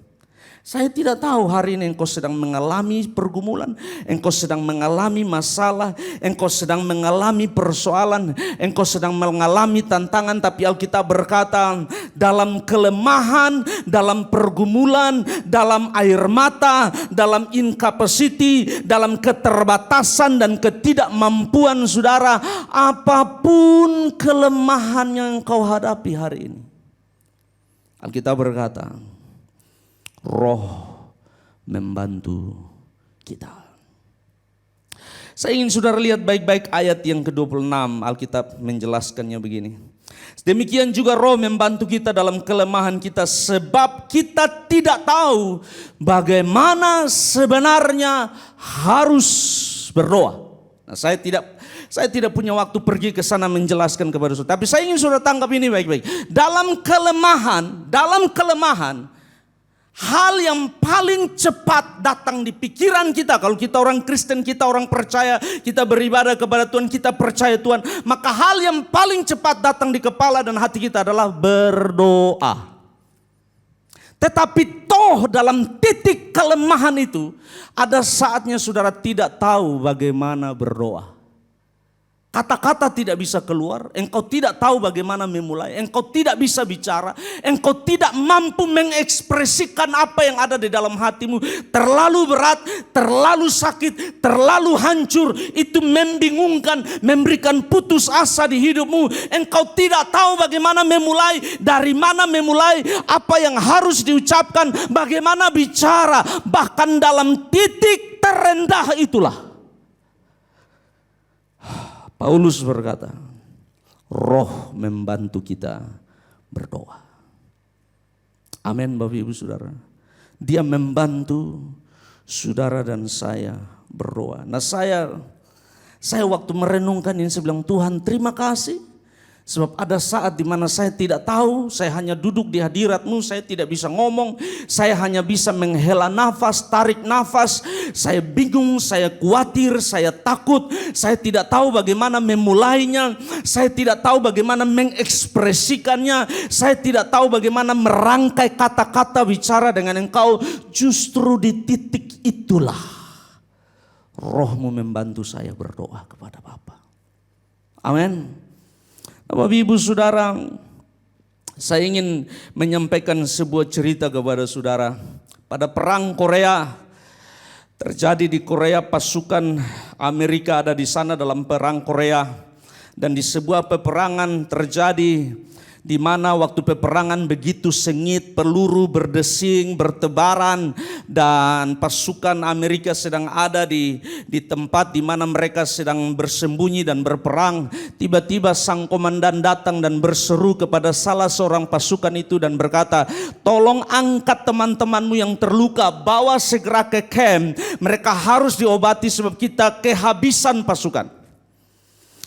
saya tidak tahu hari ini engkau sedang mengalami pergumulan, engkau sedang mengalami masalah, engkau sedang mengalami persoalan, engkau sedang mengalami tantangan, tapi Alkitab berkata, dalam kelemahan, dalam pergumulan, dalam air mata, dalam incapacity, dalam keterbatasan dan ketidakmampuan saudara, apapun kelemahan yang engkau hadapi hari ini, Alkitab berkata, Roh membantu kita. Saya ingin saudara lihat baik-baik ayat yang ke-26. Alkitab menjelaskannya begini. Demikian juga Roh membantu kita dalam kelemahan kita, sebab kita tidak tahu bagaimana sebenarnya harus berdoa. Nah, saya tidak punya waktu pergi ke sana menjelaskan kepada saudara, tapi saya ingin saudara tangkap ini baik-baik. Dalam kelemahan, hal yang paling cepat datang di pikiran kita, kalau kita orang Kristen, kita orang percaya, kita beribadah kepada Tuhan, kita percaya Tuhan, maka hal yang paling cepat datang di kepala dan hati kita adalah berdoa. Tetapi toh dalam titik kelemahan itu, ada saatnya saudara tidak tahu bagaimana berdoa. Kata-kata tidak bisa keluar, engkau tidak tahu bagaimana memulai, engkau tidak bisa bicara, engkau tidak mampu mengekspresikan apa yang ada di dalam hatimu. Terlalu berat, terlalu sakit, terlalu hancur, itu membingungkan, memberikan putus asa di hidupmu. Engkau tidak tahu bagaimana memulai, dari mana memulai, apa yang harus diucapkan, bagaimana bicara. Bahkan dalam titik terendah itulah Paulus berkata, Roh membantu kita berdoa. Amin Bapak Ibu Saudara. Dia membantu saudara dan saya berdoa. Nah saya waktu merenungkan ini, saya bilang, Tuhan terima kasih. Sebab ada saat di mana saya tidak tahu, saya hanya duduk di hadirat-Mu, saya tidak bisa ngomong, saya hanya bisa menghela nafas, tarik nafas, saya bingung, saya khawatir, saya takut, saya tidak tahu bagaimana memulainya, saya tidak tahu bagaimana mengekspresikannya, saya tidak tahu bagaimana merangkai kata-kata bicara dengan Engkau. Justru di titik itulah Roh-Mu membantu saya berdoa kepada Bapa. Amin. Bapak Ibu Saudara, saya ingin menyampaikan sebuah cerita kepada saudara. Pada perang Korea, terjadi di Korea, pasukan Amerika ada di sana dalam perang Korea. Dan di sebuah peperangan terjadi di mana waktu peperangan begitu sengit, peluru berdesing, bertebaran, dan pasukan Amerika sedang ada di tempat di mana mereka sedang bersembunyi dan berperang. Tiba-tiba sang komandan datang dan berseru kepada salah seorang pasukan itu dan berkata, tolong angkat teman-temanmu yang terluka, bawa segera ke camp, mereka harus diobati sebab kita kehabisan pasukan.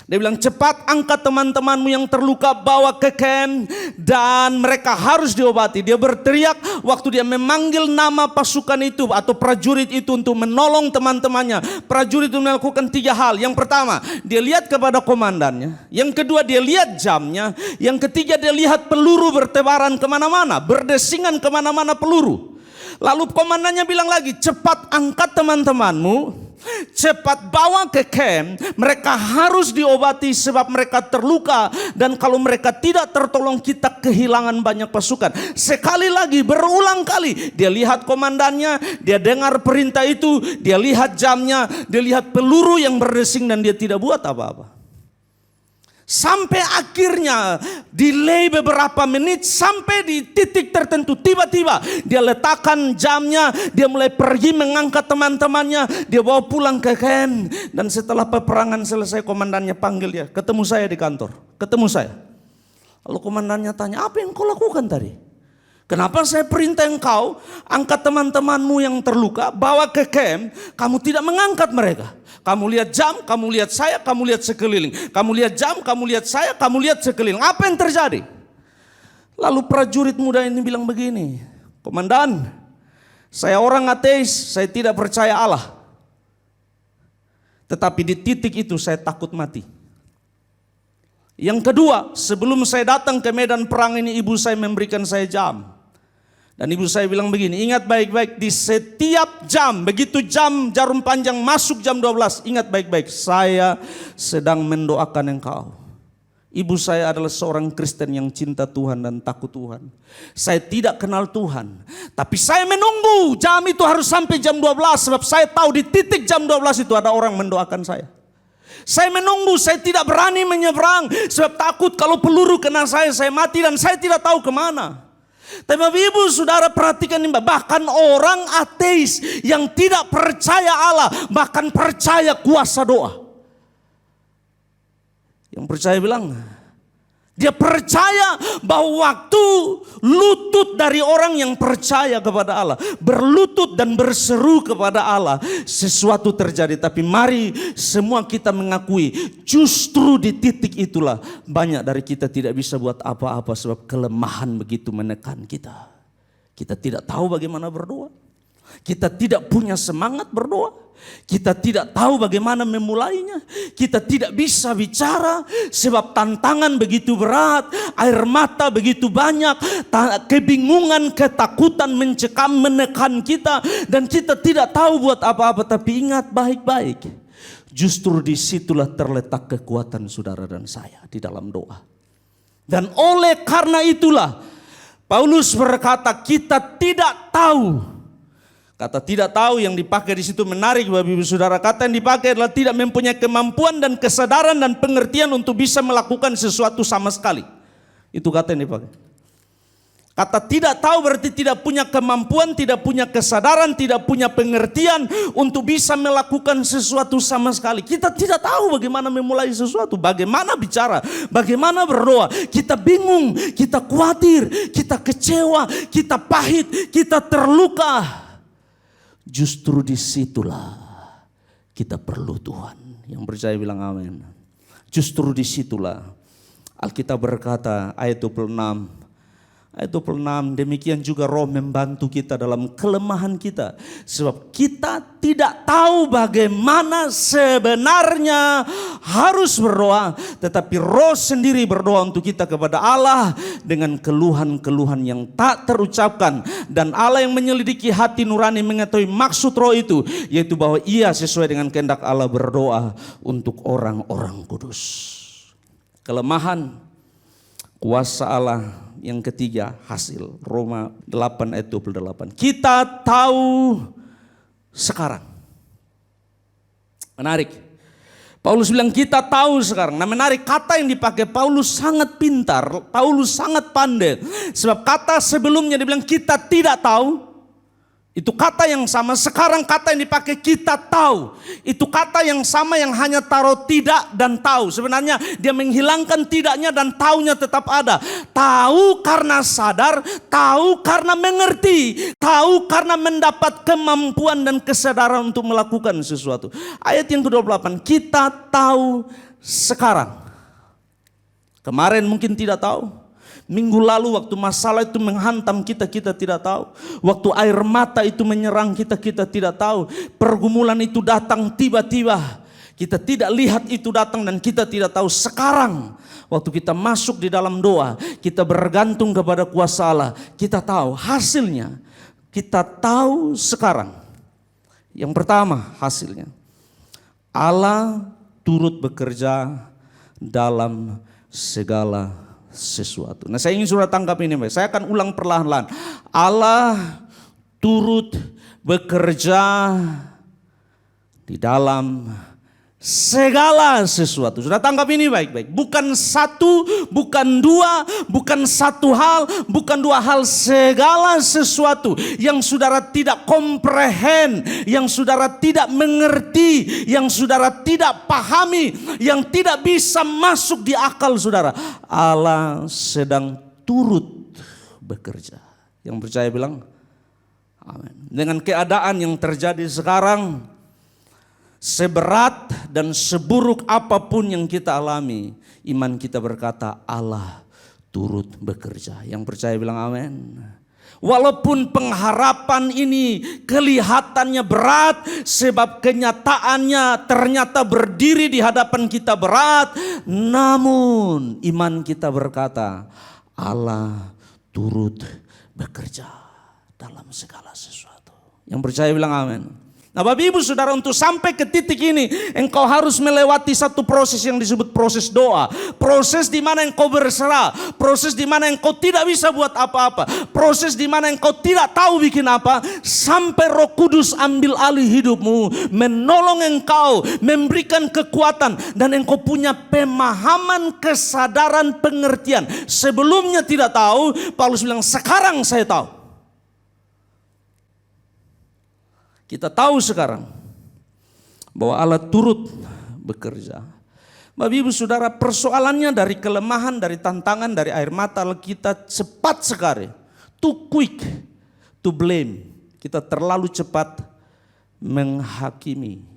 Dia bilang, cepat angkat teman-temanmu yang terluka, bawa ke camp, dan mereka harus diobati. Dia berteriak waktu dia memanggil nama pasukan itu atau prajurit itu untuk menolong teman-temannya. Prajurit itu melakukan 3 hal. Yang pertama, dia lihat kepada komandannya. Yang kedua, dia lihat jamnya. Yang ketiga, dia lihat peluru bertebaran kemana-mana, berdesingan kemana-mana peluru. Lalu komandannya bilang lagi, cepat angkat teman-temanmu, cepat bawa ke camp, mereka harus diobati sebab mereka terluka, dan kalau mereka tidak tertolong kita kehilangan banyak pasukan. Sekali lagi, berulang kali, dia lihat komandannya, dia dengar perintah itu, dia lihat jamnya, dia lihat peluru yang berdesing, dan dia tidak buat apa-apa. Sampai akhirnya delay beberapa menit, sampai di titik tertentu tiba-tiba dia letakkan jamnya, dia mulai pergi mengangkat teman-temannya, dia bawa pulang ke camp. Dan setelah peperangan selesai, komandannya panggil dia, ketemu saya di kantor, ketemu saya. Lalu komandannya tanya, apa yang kau lakukan tadi? Kenapa saya perintah engkau angkat teman-temanmu yang terluka, bawa ke camp, kamu tidak mengangkat mereka? Kamu lihat jam, kamu lihat saya, kamu lihat sekeliling. Kamu lihat jam, kamu lihat saya, kamu lihat sekeliling. Apa yang terjadi? Lalu prajurit muda ini bilang begini, komandan, saya orang ateis, saya tidak percaya Allah. Tetapi di titik itu saya takut mati. Yang kedua, sebelum saya datang ke medan perang ini, ibu saya memberikan saya jam. Dan ibu saya bilang begini, ingat baik-baik, di setiap jam, begitu jam jarum panjang masuk jam 12, ingat baik-baik, saya sedang mendoakan engkau. Ibu saya adalah seorang Kristen yang cinta Tuhan dan takut Tuhan. Saya tidak kenal Tuhan, tapi saya menunggu jam itu harus sampai jam 12, sebab saya tahu di titik jam 12 itu ada orang mendoakan saya. Saya menunggu, saya tidak berani menyeberang, sebab takut kalau peluru kena saya mati dan saya tidak tahu kemana. Tapi Bapak Ibu Saudara perhatikan ini, bahkan orang ateis yang tidak percaya Allah, bahkan percaya kuasa doa. Yang percaya bilang, dia percaya bahwa waktu lutut dari orang yang percaya kepada Allah, berlutut dan berseru kepada Allah, sesuatu terjadi. Tapi mari semua kita mengakui, justru di titik itulah banyak dari kita tidak bisa buat apa-apa sebab kelemahan begitu menekan kita. Kita tidak tahu bagaimana berdoa. Kita tidak punya semangat berdoa. Kita tidak tahu bagaimana memulainya. Kita tidak bisa bicara sebab tantangan begitu berat, air mata begitu banyak, kebingungan, ketakutan mencekam, menekan kita, dan kita tidak tahu buat apa-apa. Tapi ingat baik-baik, Justru disitulah terletak kekuatan saudara dan saya di dalam doa. Dan oleh karena itulah Paulus berkata kita tidak tahu. Kata tidak tahu yang dipakai di situ menarik Bapak Ibu Saudara. Kata yang dipakai adalah tidak mempunyai kemampuan dan kesadaran dan pengertian untuk bisa melakukan sesuatu sama sekali. Itu kata yang dipakai. Kata tidak tahu berarti tidak punya kemampuan, tidak punya kesadaran, tidak punya pengertian untuk bisa melakukan sesuatu sama sekali. Kita tidak tahu bagaimana memulai sesuatu, bagaimana bicara, bagaimana berdoa. Kita bingung, kita khawatir, kita kecewa, kita pahit, kita terluka. Justru disitulah kita perlu Tuhan. Yang percaya bilang amin. Justru disitulah Alkitab berkata ayat 26. Ayat 26, demikian juga Roh membantu kita dalam kelemahan kita. Sebab kita tidak tahu bagaimana sebenarnya harus berdoa. Tetapi Roh sendiri berdoa untuk kita kepada Allah dengan keluhan-keluhan yang tak terucapkan. Dan Allah yang menyelidiki hati nurani mengetahui maksud Roh itu. Yaitu bahwa ia sesuai dengan kehendak Allah berdoa untuk orang-orang kudus. Kelemahan, kuasa Allah. Yang ketiga hasil, Roma 8 ayat 28. Kita tahu sekarang. Menarik. Paulus bilang kita tahu sekarang. Nah menarik, kata yang dipakai Paulus sangat pintar. Paulus sangat pandai. Sebab kata sebelumnya dia bilang kita tidak tahu. Itu kata yang sama, sekarang kata yang dipakai kita tahu. Itu kata yang sama yang hanya taruh tidak dan tahu. Sebenarnya dia menghilangkan tidaknya dan taunya tetap ada. Tahu karena sadar, tahu karena mengerti, tahu karena mendapat kemampuan dan kesadaran untuk melakukan sesuatu. Ayat yang ke-28, kita tahu sekarang. Kemarin mungkin tidak tahu. Minggu lalu waktu masalah itu menghantam kita, kita tidak tahu. Waktu air mata itu menyerang kita, kita tidak tahu. Pergumulan itu datang tiba-tiba. Kita tidak lihat itu datang dan kita tidak tahu. Sekarang waktu kita masuk di dalam doa, kita bergantung kepada kuasa Allah. Kita tahu hasilnya. Kita tahu sekarang. Yang pertama hasilnya. Allah turut bekerja dalam segala sesuatu. Nah saya ingin saudara tangkap ini, saya akan ulang perlahan-lahan. Allah turut bekerja di dalam segala sesuatu. Sudah tangkap ini baik-baik. Bukan satu, bukan dua, bukan satu hal, bukan dua hal. Segala sesuatu yang saudara tidak komprehen, yang saudara tidak mengerti, yang saudara tidak pahami, yang tidak bisa masuk di akal saudara. Allah sedang turut bekerja. Yang percaya bilang amin. Dengan keadaan yang terjadi sekarang, seberat dan seburuk apapun yang kita alami, iman kita berkata Allah turut bekerja. Yang percaya bilang amin. Walaupun pengharapan ini kelihatannya berat, sebab kenyataannya ternyata berdiri di hadapan kita berat, namun iman kita berkata Allah turut bekerja dalam segala sesuatu. Yang percaya bilang amin. Nah Bapak Ibu Saudara, untuk sampai ke titik ini engkau harus melewati satu proses yang disebut proses doa. Proses di mana engkau berserah, proses di mana engkau tidak bisa buat apa-apa, proses di mana engkau tidak tahu bikin apa, sampai Roh Kudus ambil alih hidupmu, menolong engkau, memberikan kekuatan, dan engkau punya pemahaman, kesadaran, pengertian. Sebelumnya tidak tahu, Paulus bilang sekarang saya tahu. Kita tahu sekarang bahwa Allah turut bekerja. Bapak Ibu Saudara, persoalannya dari kelemahan, dari tantangan, dari air mata kita cepat sekali. Too quick to blame. Kita terlalu cepat menghakimi.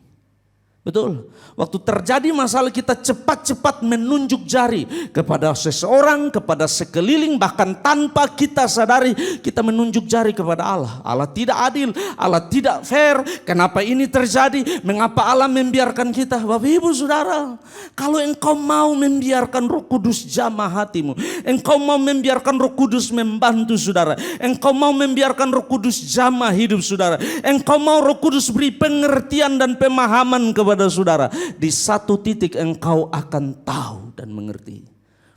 Betul, waktu terjadi masalah kita cepat-cepat menunjuk jari kepada seseorang, kepada sekeliling, bahkan tanpa kita sadari kita menunjuk jari kepada Allah. Allah tidak adil, Allah tidak fair, kenapa ini terjadi, mengapa Allah membiarkan kita. Bapak Ibu Saudara, kalau engkau mau membiarkan Roh Kudus jamah hatimu, engkau mau membiarkan Roh Kudus membantu saudara, engkau mau membiarkan Roh Kudus jamah hidup saudara, engkau mau Roh Kudus beri pengertian dan pemahaman kepada kepada saudara, di satu titik engkau akan tahu dan mengerti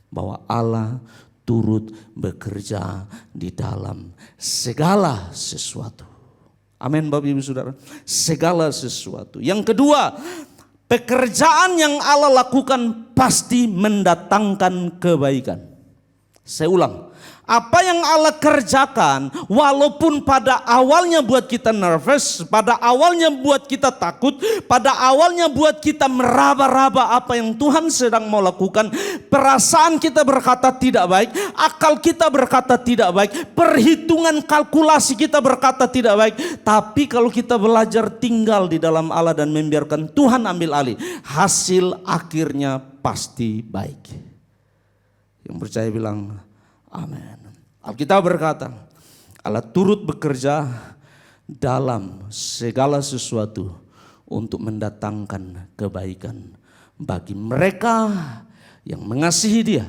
bahwa Allah turut bekerja di dalam segala sesuatu. Amin Bapak Ibu Saudara. Segala sesuatu. Yang kedua, pekerjaan yang Allah lakukan pasti mendatangkan kebaikan. Saya ulang. Apa yang Allah kerjakan, walaupun pada awalnya buat kita nervous, pada awalnya buat kita takut, pada awalnya buat kita meraba-raba apa yang Tuhan sedang mau lakukan, perasaan kita berkata tidak baik, akal kita berkata tidak baik, perhitungan kalkulasi kita berkata tidak baik. Tapi kalau kita belajar tinggal di dalam Allah dan membiarkan Tuhan ambil alih, hasil akhirnya pasti baik. Yang percaya bilang amin. Alkitab berkata, Allah turut bekerja dalam segala sesuatu untuk mendatangkan kebaikan bagi mereka yang mengasihi Dia,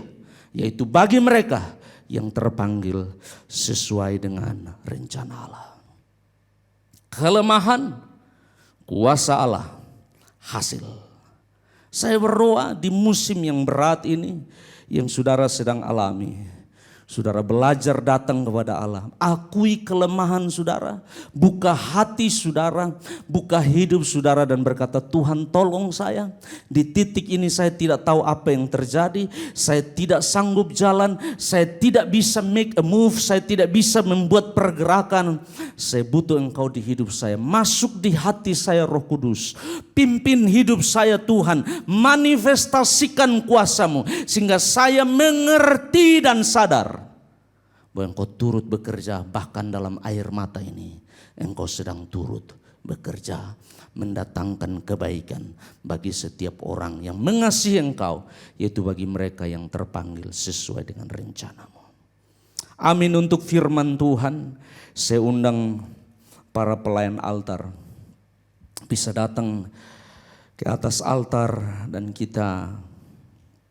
yaitu bagi mereka yang terpanggil sesuai dengan rencana Allah. Kelemahan, kuasa Allah, hasil. Saya berdoa di musim yang berat ini yang saudara sedang alami, saudara belajar datang kepada Allah. Akui kelemahan saudara. Buka hati saudara. Buka hidup saudara dan berkata, Tuhan tolong saya. Di titik ini saya tidak tahu apa yang terjadi. Saya tidak sanggup jalan. Saya tidak bisa make a move. Saya tidak bisa membuat pergerakan. Saya butuh Engkau di hidup saya. Masuk di hati saya Roh Kudus. Pimpin hidup saya Tuhan. Manifestasikan kuasa-Mu. Sehingga saya mengerti dan sadar bahwa Engkau turut bekerja bahkan dalam air mata ini. Engkau sedang turut bekerja mendatangkan kebaikan bagi setiap orang yang mengasihi Engkau, yaitu bagi mereka yang terpanggil sesuai dengan rencana-Mu. Amin untuk firman Tuhan. Saya undang para pelayan altar bisa datang ke atas altar dan kita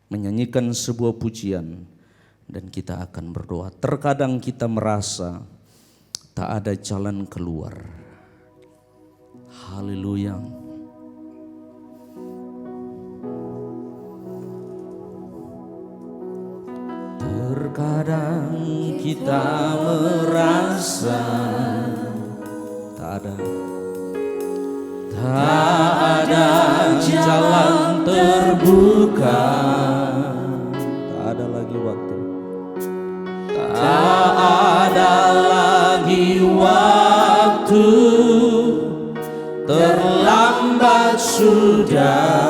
menyanyikan sebuah pujian. Dan kita akan berdoa. Terkadang kita merasa tak ada jalan keluar. Haleluya. Terkadang kita merasa tak ada jalan terbuka. Tak ada lagi waktu. Tak ada lagi waktu, terlambat sudah.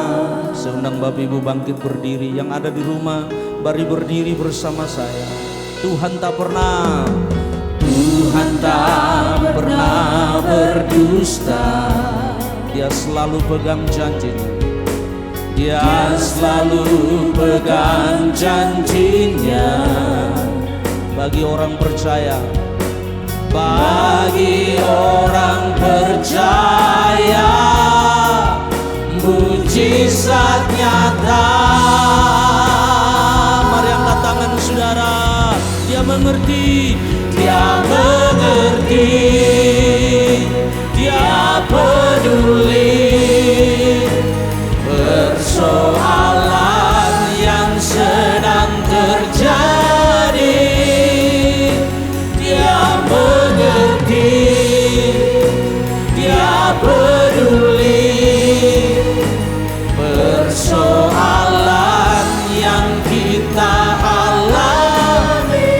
Saya undang Bapak Ibu bangkit berdiri. Yang ada di rumah, mari berdiri bersama saya. Tuhan tak pernah berdusta. Dia selalu pegang janjinya. Dia selalu pegang janjinya. Bagi orang percaya, bagi orang percaya, mujizat nyata. Mari angkat tangan saudara. Dia mengerti, dia mengerti, dia peduli persoalan yang sedang terjadi. Dia peduli persoalan yang kita alami.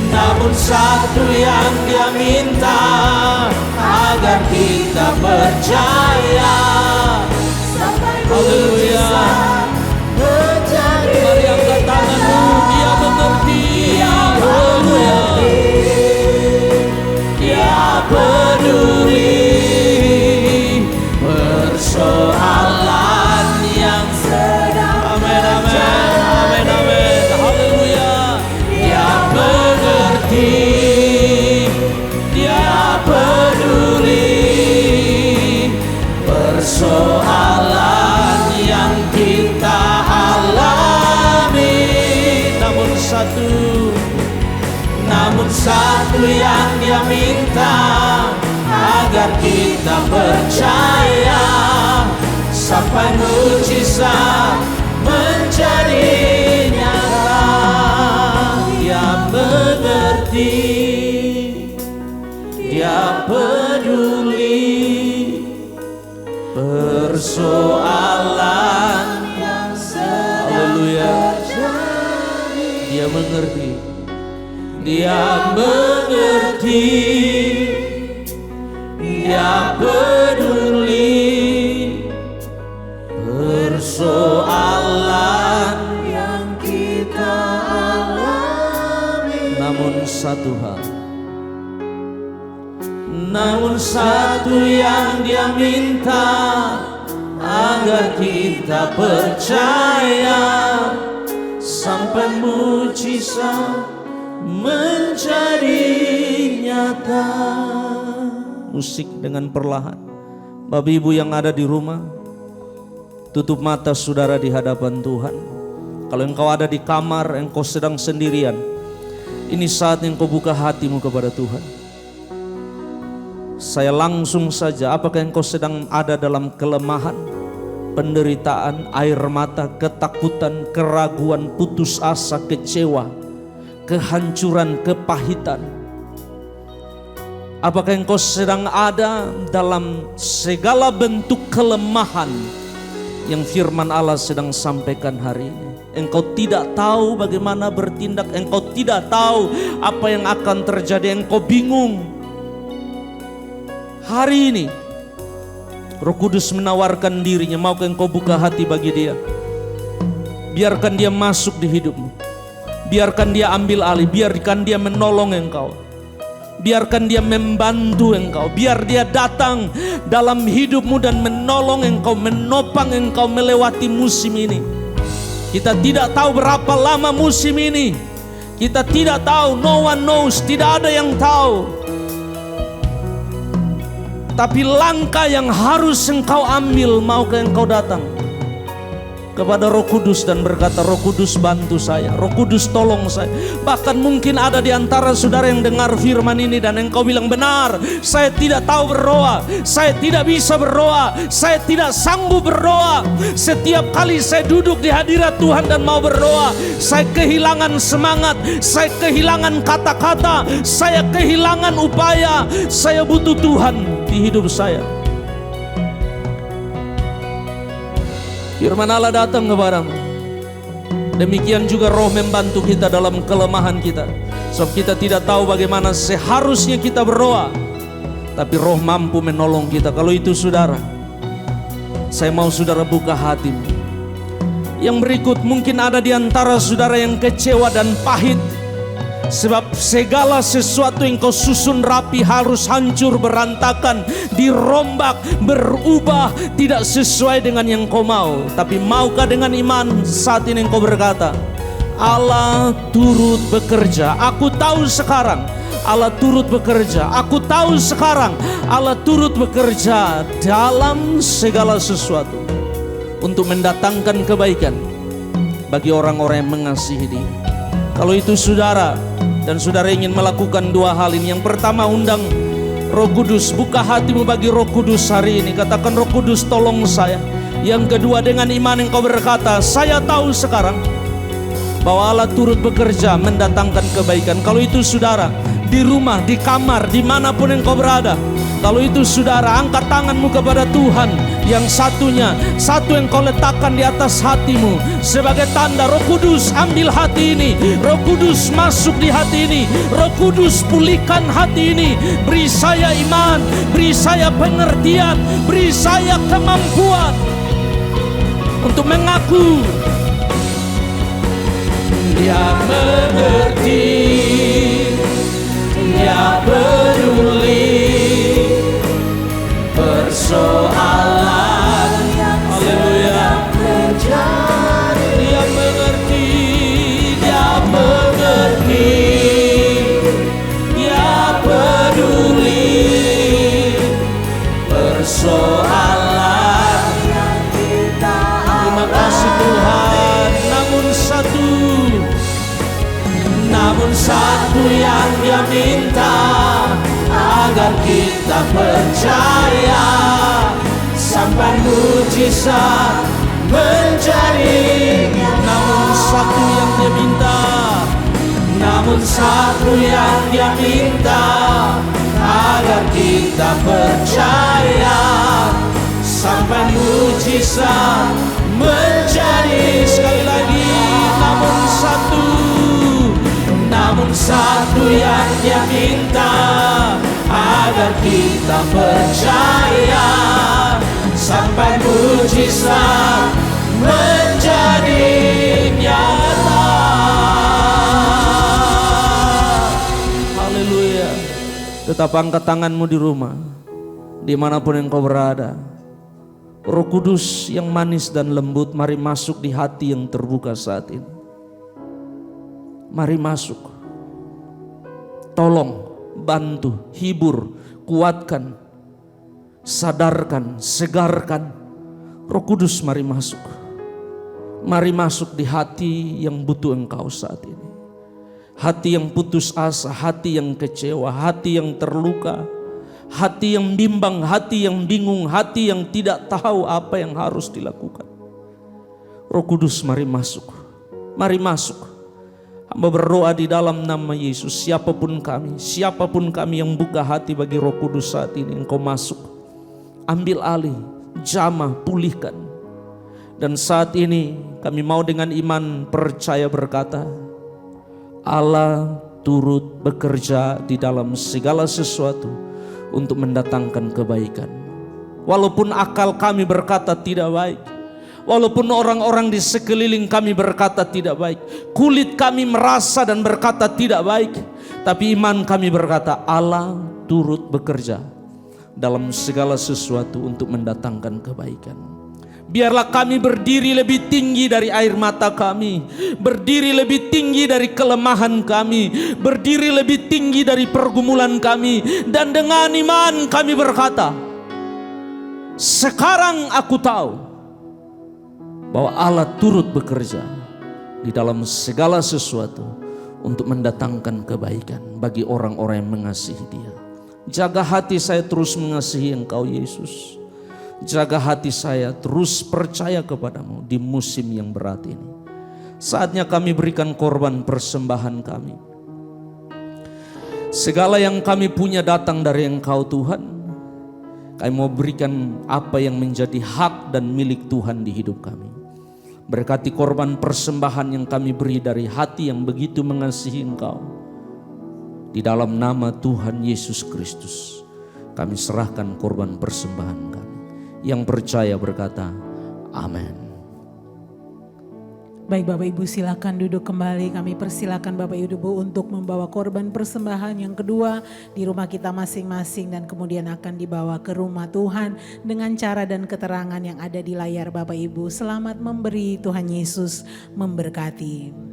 Namun satu yang Dia minta, agar kita percaya. Haleluya. Mari angkat tanganmu. Dia mengerti. Haleluya. Dia peduli persoalan yang sedang terjadi. Amin, amin. Haleluya. Dia mengerti. Dia peduli persoalan yang kita alami. Namun satu yang Dia minta, agar kita kita percaya sampai mujizat menjadi nyata. Dia mengerti, Dia peduli persoalan yang sedang terjadi. Dia mengerti, Dia mengerti, Dia peduli persoalan yang kita alami. Namun satu yang Dia minta, agar kita percaya sampai mujizat menjadi nyata. Musik dengan perlahan. Bapak Ibu yang ada di rumah, tutup mata saudara di hadapan Tuhan. Kalau engkau ada di kamar, engkau sedang sendirian, ini saat engkau buka hatimu kepada Tuhan. Saya langsung saja, apakah engkau sedang ada dalam kelemahan, penderitaan, air mata, ketakutan, keraguan, putus asa, kecewa, kehancuran, kepahitan? Apakah engkau sedang ada dalam segala bentuk kelemahan yang firman Allah sedang sampaikan hari ini? Engkau tidak tahu bagaimana bertindak, engkau tidak tahu apa yang akan terjadi, engkau bingung. Hari ini Roh Kudus menawarkan dirinya, maukah engkau buka hati bagi Dia? Biarkan Dia masuk di hidupmu, biarkan Dia ambil alih, biarkan Dia menolong engkau, biarkan Dia membantu engkau, biar Dia datang dalam hidupmu dan menolong engkau, menopang engkau melewati musim ini. Kita tidak tahu berapa lama musim ini, kita tidak tahu, no one knows, tidak ada yang tahu. Tapi langkah yang harus engkau ambil, maukah engkau datang kepada Roh Kudus dan berkata, Roh Kudus bantu saya, Roh Kudus tolong saya. Bahkan mungkin ada di antara saudara yang dengar firman ini dan engkau bilang, benar, saya tidak tahu berdoa, saya tidak bisa berdoa, saya tidak sanggup berdoa. Setiap kali saya duduk di hadirat Tuhan dan mau berdoa, saya kehilangan semangat, saya kehilangan kata-kata, saya kehilangan upaya. Saya butuh Tuhan di hidup saya. Firman Allah datang kepadamu. Demikian juga Roh membantu kita dalam kelemahan kita. Sebab kita tidak tahu bagaimana seharusnya kita berdoa, tapi Roh mampu menolong kita. Kalau itu saudara, saya mau saudara buka hatimu. Yang berikut, mungkin ada di antara saudara yang kecewa dan pahit, sebab segala sesuatu yang kau susun rapi harus hancur, berantakan, dirombak, berubah, tidak sesuai dengan yang kau mau. Tapi maukah dengan iman saat ini engkau berkata, Allah turut bekerja. Aku tahu sekarang Allah turut bekerja. Aku tahu sekarang Allah turut bekerja dalam segala sesuatu untuk mendatangkan kebaikan bagi orang-orang yang mengasihi Dia. Kalau itu saudara, dan saudara ingin melakukan dua hal ini. Yang pertama, undang Roh Kudus, buka hatimu bagi Roh Kudus hari ini. Katakan, Roh Kudus tolong saya. Yang kedua, dengan iman engkau berkata, saya tahu sekarang bahwa Allah turut bekerja mendatangkan kebaikan. Kalau itu saudara, di rumah, di kamar, dimanapun engkau berada, kalau itu saudara, angkat tanganmu kepada Tuhan. Yang satunya, satu yang kau letakkan di atas hatimu sebagai tanda, Roh Kudus ambil hati ini, Roh Kudus masuk di hati ini, Roh Kudus pulihkan hati ini. Beri saya iman, beri saya pengertian, beri saya kemampuan untuk mengaku Dia mengerti, Dia peduli persoalan yang sedang terjadi. Dia mengerti, Dia mengerti, Dia peduli persoalan yang kita alami. Terima kasih Tuhan. Namun satu yang Dia minta, agar kita percaya, sampai mujizat menjadi. Namun satu yang dia minta, namun satu yang dia minta, agar kita percaya, sampai mujizat menjadi. Sekali lagi, namun satu yang dia minta, agar kita percaya, sampai mujizat menjadi nyata. Haleluya. Tetap angkat tanganmu di rumah, dimanapun engkau berada. Roh Kudus yang manis dan lembut, mari masuk di hati yang terbuka saat ini. Mari masuk. Tolong, bantu, hibur, kuatkan, sadarkan, segarkan. Roh Kudus mari masuk. Mari masuk di hati yang butuh engkau saat ini. Hati yang putus asa, hati yang kecewa, hati yang terluka, hati yang bimbang, hati yang bingung, hati yang tidak tahu apa yang harus dilakukan. Roh Kudus mari masuk. Mari masuk. Hamba berdoa di dalam nama Yesus, siapapun kami yang buka hati bagi Roh Kudus saat ini, engkau masuk. Ambil alih, jamah, pulihkan. Dan saat ini kami mau dengan iman percaya berkata, Allah turut bekerja di dalam segala sesuatu untuk mendatangkan kebaikan. Walaupun akal kami berkata tidak baik, walaupun orang-orang di sekeliling kami berkata tidak baik, kulit kami merasa dan berkata tidak baik, tapi iman kami berkata Allah turut bekerja dalam segala sesuatu untuk mendatangkan kebaikan. Biarlah kami berdiri lebih tinggi dari air mata kami, berdiri lebih tinggi dari kelemahan kami, berdiri lebih tinggi dari pergumulan kami, dan dengan iman kami berkata, sekarang aku tahu bahwa Allah turut bekerja di dalam segala sesuatu untuk mendatangkan kebaikan bagi orang-orang yang mengasihi Dia. Jaga hati saya terus mengasihi Engkau Yesus. Jaga hati saya terus percaya kepadamu di musim yang berat ini. Saatnya kami berikan korban persembahan kami. Segala yang kami punya datang dari Engkau Tuhan. Kami mau berikan apa yang menjadi hak dan milik Tuhan di hidup kami. Berkati korban persembahan yang kami beri dari hati yang begitu mengasihi Engkau. Di dalam nama Tuhan Yesus Kristus, kami serahkan korban persembahan kami. Yang percaya berkata, amin. Baik Bapak Ibu, silakan duduk kembali. Kami persilakan Bapak Ibu untuk membawa korban persembahan yang kedua di rumah kita masing-masing, dan kemudian akan dibawa ke rumah Tuhan dengan cara dan keterangan yang ada di layar Bapak Ibu. Selamat memberi, Tuhan Yesus memberkati.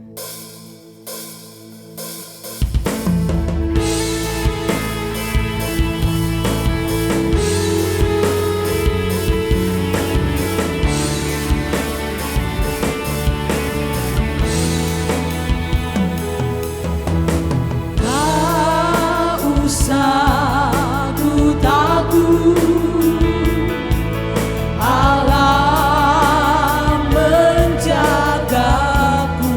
Allah menjagaku.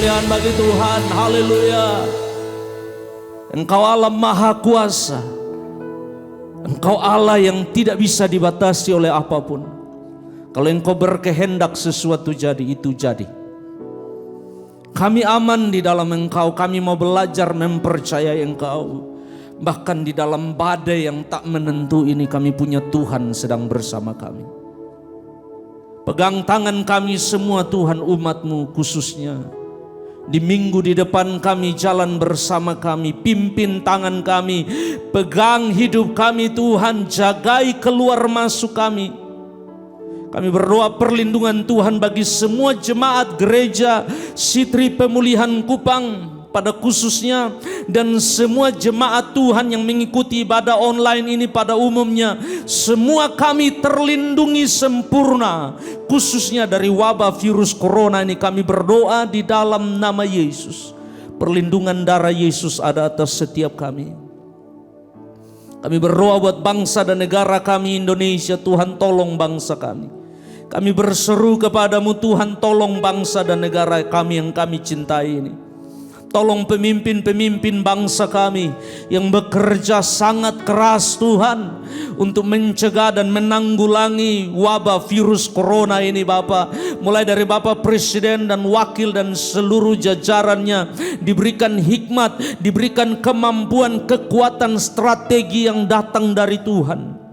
kemuliaan bagi Tuhan. Haleluya. Engkau Allah Maha Kuasa. Engkau Allah yang tidak bisa dibatasi oleh apapun. Kalau Engkau berkehendak sesuatu jadi, itu jadi. Kami aman di dalam Engkau. Kami mau belajar mempercayai Engkau. Bahkan di dalam badai yang tak menentu ini, kami punya Tuhan sedang bersama kami. Pegang tangan kami semua Tuhan, umat-Mu khususnya. Di minggu di depan kami, jalan bersama kami, pimpin tangan kami, pegang hidup kami Tuhan, jagai keluar masuk kami. Kami berdoa perlindungan Tuhan bagi semua jemaat gereja Sitri Pemulihan Kupang pada khususnya, dan semua jemaat Tuhan yang mengikuti ibadah online ini pada umumnya. Semua kami terlindungi sempurna, khususnya dari wabah virus corona ini. Kami berdoa di dalam nama Yesus. Perlindungan darah Yesus ada atas setiap kami. Kami berdoa buat bangsa dan negara kami Indonesia. Tuhan tolong bangsa kami. Kami berseru kepadamu Tuhan, tolong bangsa dan negara kami yang kami cintai ini. Tolong pemimpin-pemimpin bangsa kami yang bekerja sangat keras Tuhan untuk mencegah dan menanggulangi wabah virus corona ini Bapa. Mulai dari Bapak Presiden dan Wakil dan seluruh jajarannya, diberikan hikmat, diberikan kemampuan, kekuatan, strategi yang datang dari Tuhan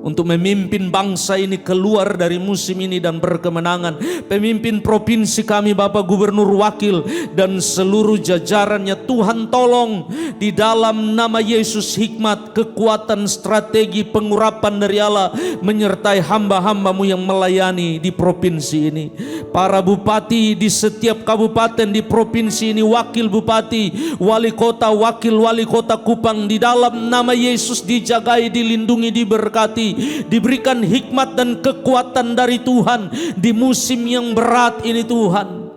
untuk memimpin bangsa ini keluar dari musim ini dan berkemenangan. Pemimpin provinsi kami, Bapak Gubernur, Wakil, dan seluruh jajarannya, Tuhan tolong di dalam nama Yesus, hikmat, kekuatan, strategi, pengurapan dari Allah menyertai hamba-hamba-Mu yang melayani di provinsi ini. Para bupati di setiap kabupaten di provinsi ini, wakil bupati, wali kota, wakil wali kota Kupang, di dalam nama Yesus dijagai, dilindungi, diberkati, diberikan hikmat dan kekuatan dari Tuhan di musim yang berat ini Tuhan.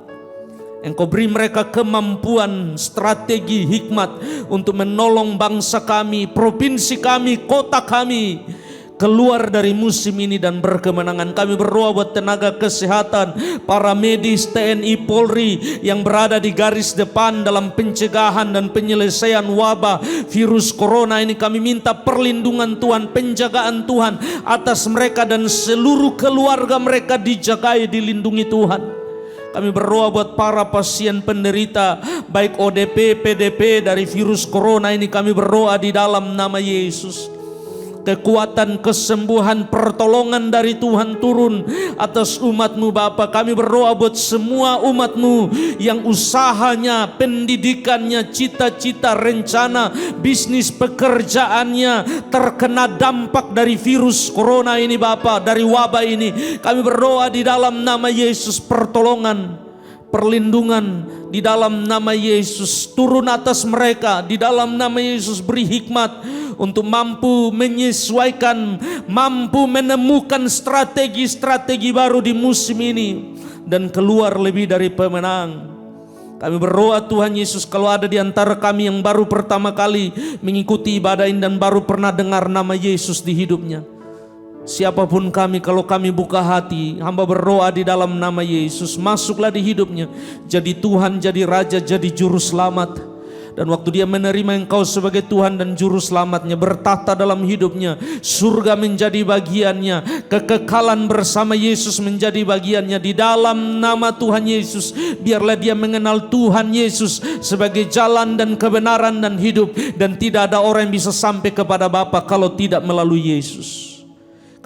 Engkau beri mereka kemampuan, strategi, hikmat untuk menolong bangsa kami, provinsi kami, kota kami keluar dari musim ini dan berkemenangan. Kami berdoa buat tenaga kesehatan, para medis, TNI, Polri yang berada di garis depan dalam pencegahan dan penyelesaian wabah virus corona ini. Kami minta perlindungan Tuhan, penjagaan Tuhan atas mereka dan seluruh keluarga mereka, dijagai, dilindungi Tuhan. Kami berdoa buat para pasien penderita baik ODP, PDP dari virus corona ini. Kami berdoa di dalam nama Yesus. Kekuatan, kesembuhan, pertolongan dari Tuhan turun atas umat-Mu Bapa. Kami berdoa buat semua umat-Mu yang usahanya, pendidikannya, cita-cita, rencana, bisnis, pekerjaannya terkena dampak dari virus corona ini Bapa, dari wabah ini. Kami berdoa di dalam nama Yesus, pertolongan, perlindungan di dalam nama Yesus turun atas mereka. Di dalam nama Yesus beri hikmat untuk mampu menyesuaikan, mampu menemukan strategi-strategi baru di musim ini dan keluar lebih dari pemenang. Kami berdoa Tuhan Yesus, kalau ada di antara kami yang baru pertama kali mengikuti ibadah ini dan baru pernah dengar nama Yesus di hidupnya, siapapun kami, kalau kami buka hati, hamba berdoa di dalam nama Yesus, masuklah di hidupnya, jadi Tuhan, jadi Raja, jadi Juru Selamat. Dan waktu dia menerima Engkau sebagai Tuhan dan Juru Selamatnya, bertahta dalam hidupnya, surga menjadi bagiannya, kekekalan bersama Yesus menjadi bagiannya. Di dalam nama Tuhan Yesus, biarlah dia mengenal Tuhan Yesus sebagai jalan dan kebenaran dan hidup, dan tidak ada orang yang bisa sampai kepada Bapa kalau tidak melalui Yesus.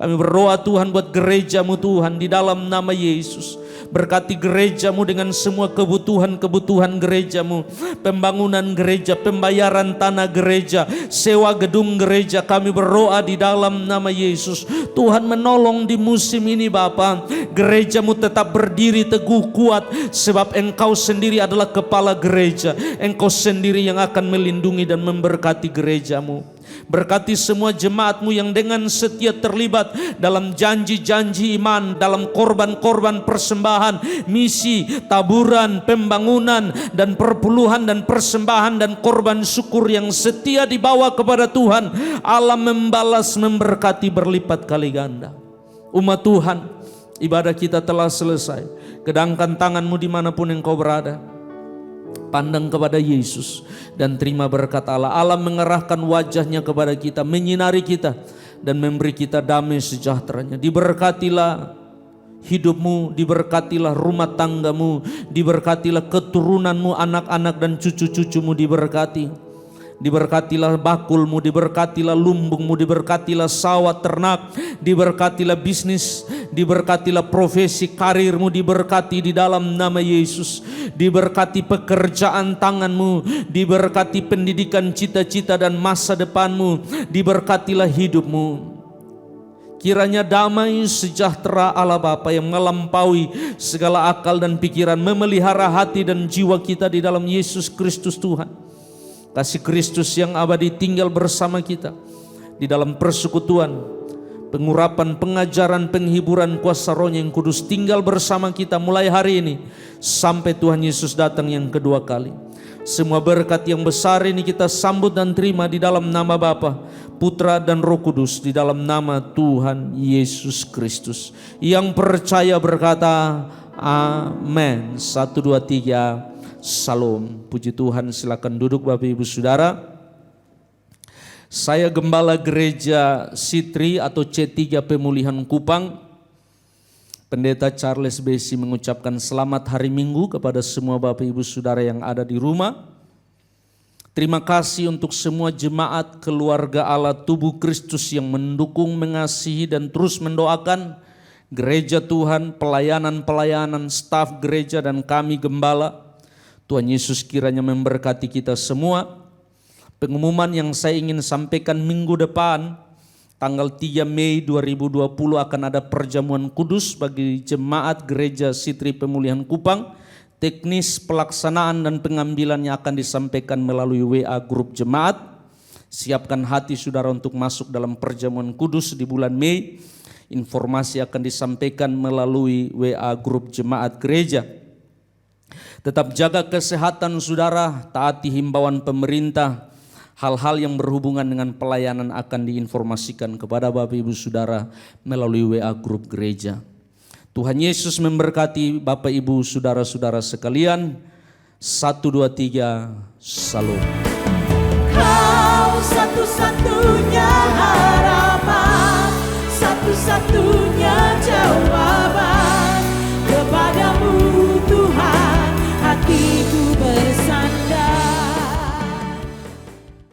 Kami berdoa Tuhan buat gereja-Mu Tuhan, di dalam nama Yesus. Berkati gereja-Mu dengan semua kebutuhan-kebutuhan gereja-Mu, pembangunan gereja, pembayaran tanah gereja, sewa gedung gereja. Kami berdoa di dalam nama Yesus, Tuhan menolong di musim ini Bapa. Gereja-Mu tetap berdiri teguh kuat, sebab Engkau sendiri adalah kepala gereja. Engkau sendiri yang akan melindungi dan memberkati gereja-Mu. Berkati semua jemaat-Mu yang dengan setia terlibat dalam janji-janji iman, dalam korban-korban persembahan, misi, taburan, pembangunan, dan perpuluhan dan persembahan dan korban syukur yang setia dibawa kepada Tuhan. Allah membalas, memberkati berlipat kali ganda. Umat Tuhan, ibadah kita telah selesai. Kedangkan tangan-Mu dimanapun Engkau berada. Pandang kepada Yesus dan terima berkat Allah. Allah mengerahkan wajahnya kepada kita, menyinari kita dan memberi kita damai sejahteranya. Diberkatilah hidupmu, diberkatilah rumah tanggamu, diberkatilah keturunanmu, anak-anak dan cucu-cucumu diberkati. Diberkatilah bakulmu, diberkatilah lumbungmu, diberkatilah sawah ternak, diberkatilah bisnis, diberkatilah profesi karirmu, diberkati di dalam nama Yesus. Diberkati pekerjaan tanganmu, diberkati pendidikan cita-cita dan masa depanmu, diberkatilah hidupmu. Kiranya damai sejahtera Allah Bapa yang melampaui segala akal dan pikiran memelihara hati dan jiwa kita di dalam Yesus Kristus Tuhan. Kasih Kristus yang abadi tinggal bersama kita di dalam persekutuan, pengurapan, pengajaran, penghiburan, kuasa Roh yang kudus tinggal bersama kita mulai hari ini sampai Tuhan Yesus datang yang kedua kali. Semua berkat yang besar ini kita sambut dan terima di dalam nama Bapa, Putra dan Roh Kudus, di dalam nama Tuhan Yesus Kristus. Yang percaya berkata amin. 1, 2, 3. Salam. Puji Tuhan, silakan duduk Bapak Ibu Saudara. Saya Gembala Gereja Sitri atau C3 Pemulihan Kupang, Pendeta Charles Besi mengucapkan selamat hari Minggu kepada semua Bapak Ibu Saudara yang ada di rumah. Terima kasih untuk semua jemaat keluarga Allah tubuh Kristus yang mendukung, mengasihi dan terus mendoakan gereja Tuhan, pelayanan-pelayanan, staf gereja dan kami gembala. Tuhan Yesus kiranya memberkati kita semua. Pengumuman yang saya ingin sampaikan minggu depan, tanggal 3 Mei 2020 akan ada perjamuan kudus bagi jemaat gereja Sitri Pemulihan Kupang. Teknis pelaksanaan dan pengambilannya akan disampaikan melalui WA grup jemaat. Siapkan hati saudara untuk masuk dalam perjamuan kudus di bulan Mei. Informasi akan disampaikan melalui WA grup jemaat gereja. Tetap jaga kesehatan saudara, taati himbauan pemerintah. Hal-hal yang berhubungan dengan pelayanan akan diinformasikan kepada Bapak Ibu Saudara melalui WA grup gereja. Tuhan Yesus memberkati Bapak Ibu Saudara-saudara sekalian. 1, 2, 3, salam. Kau satu-satu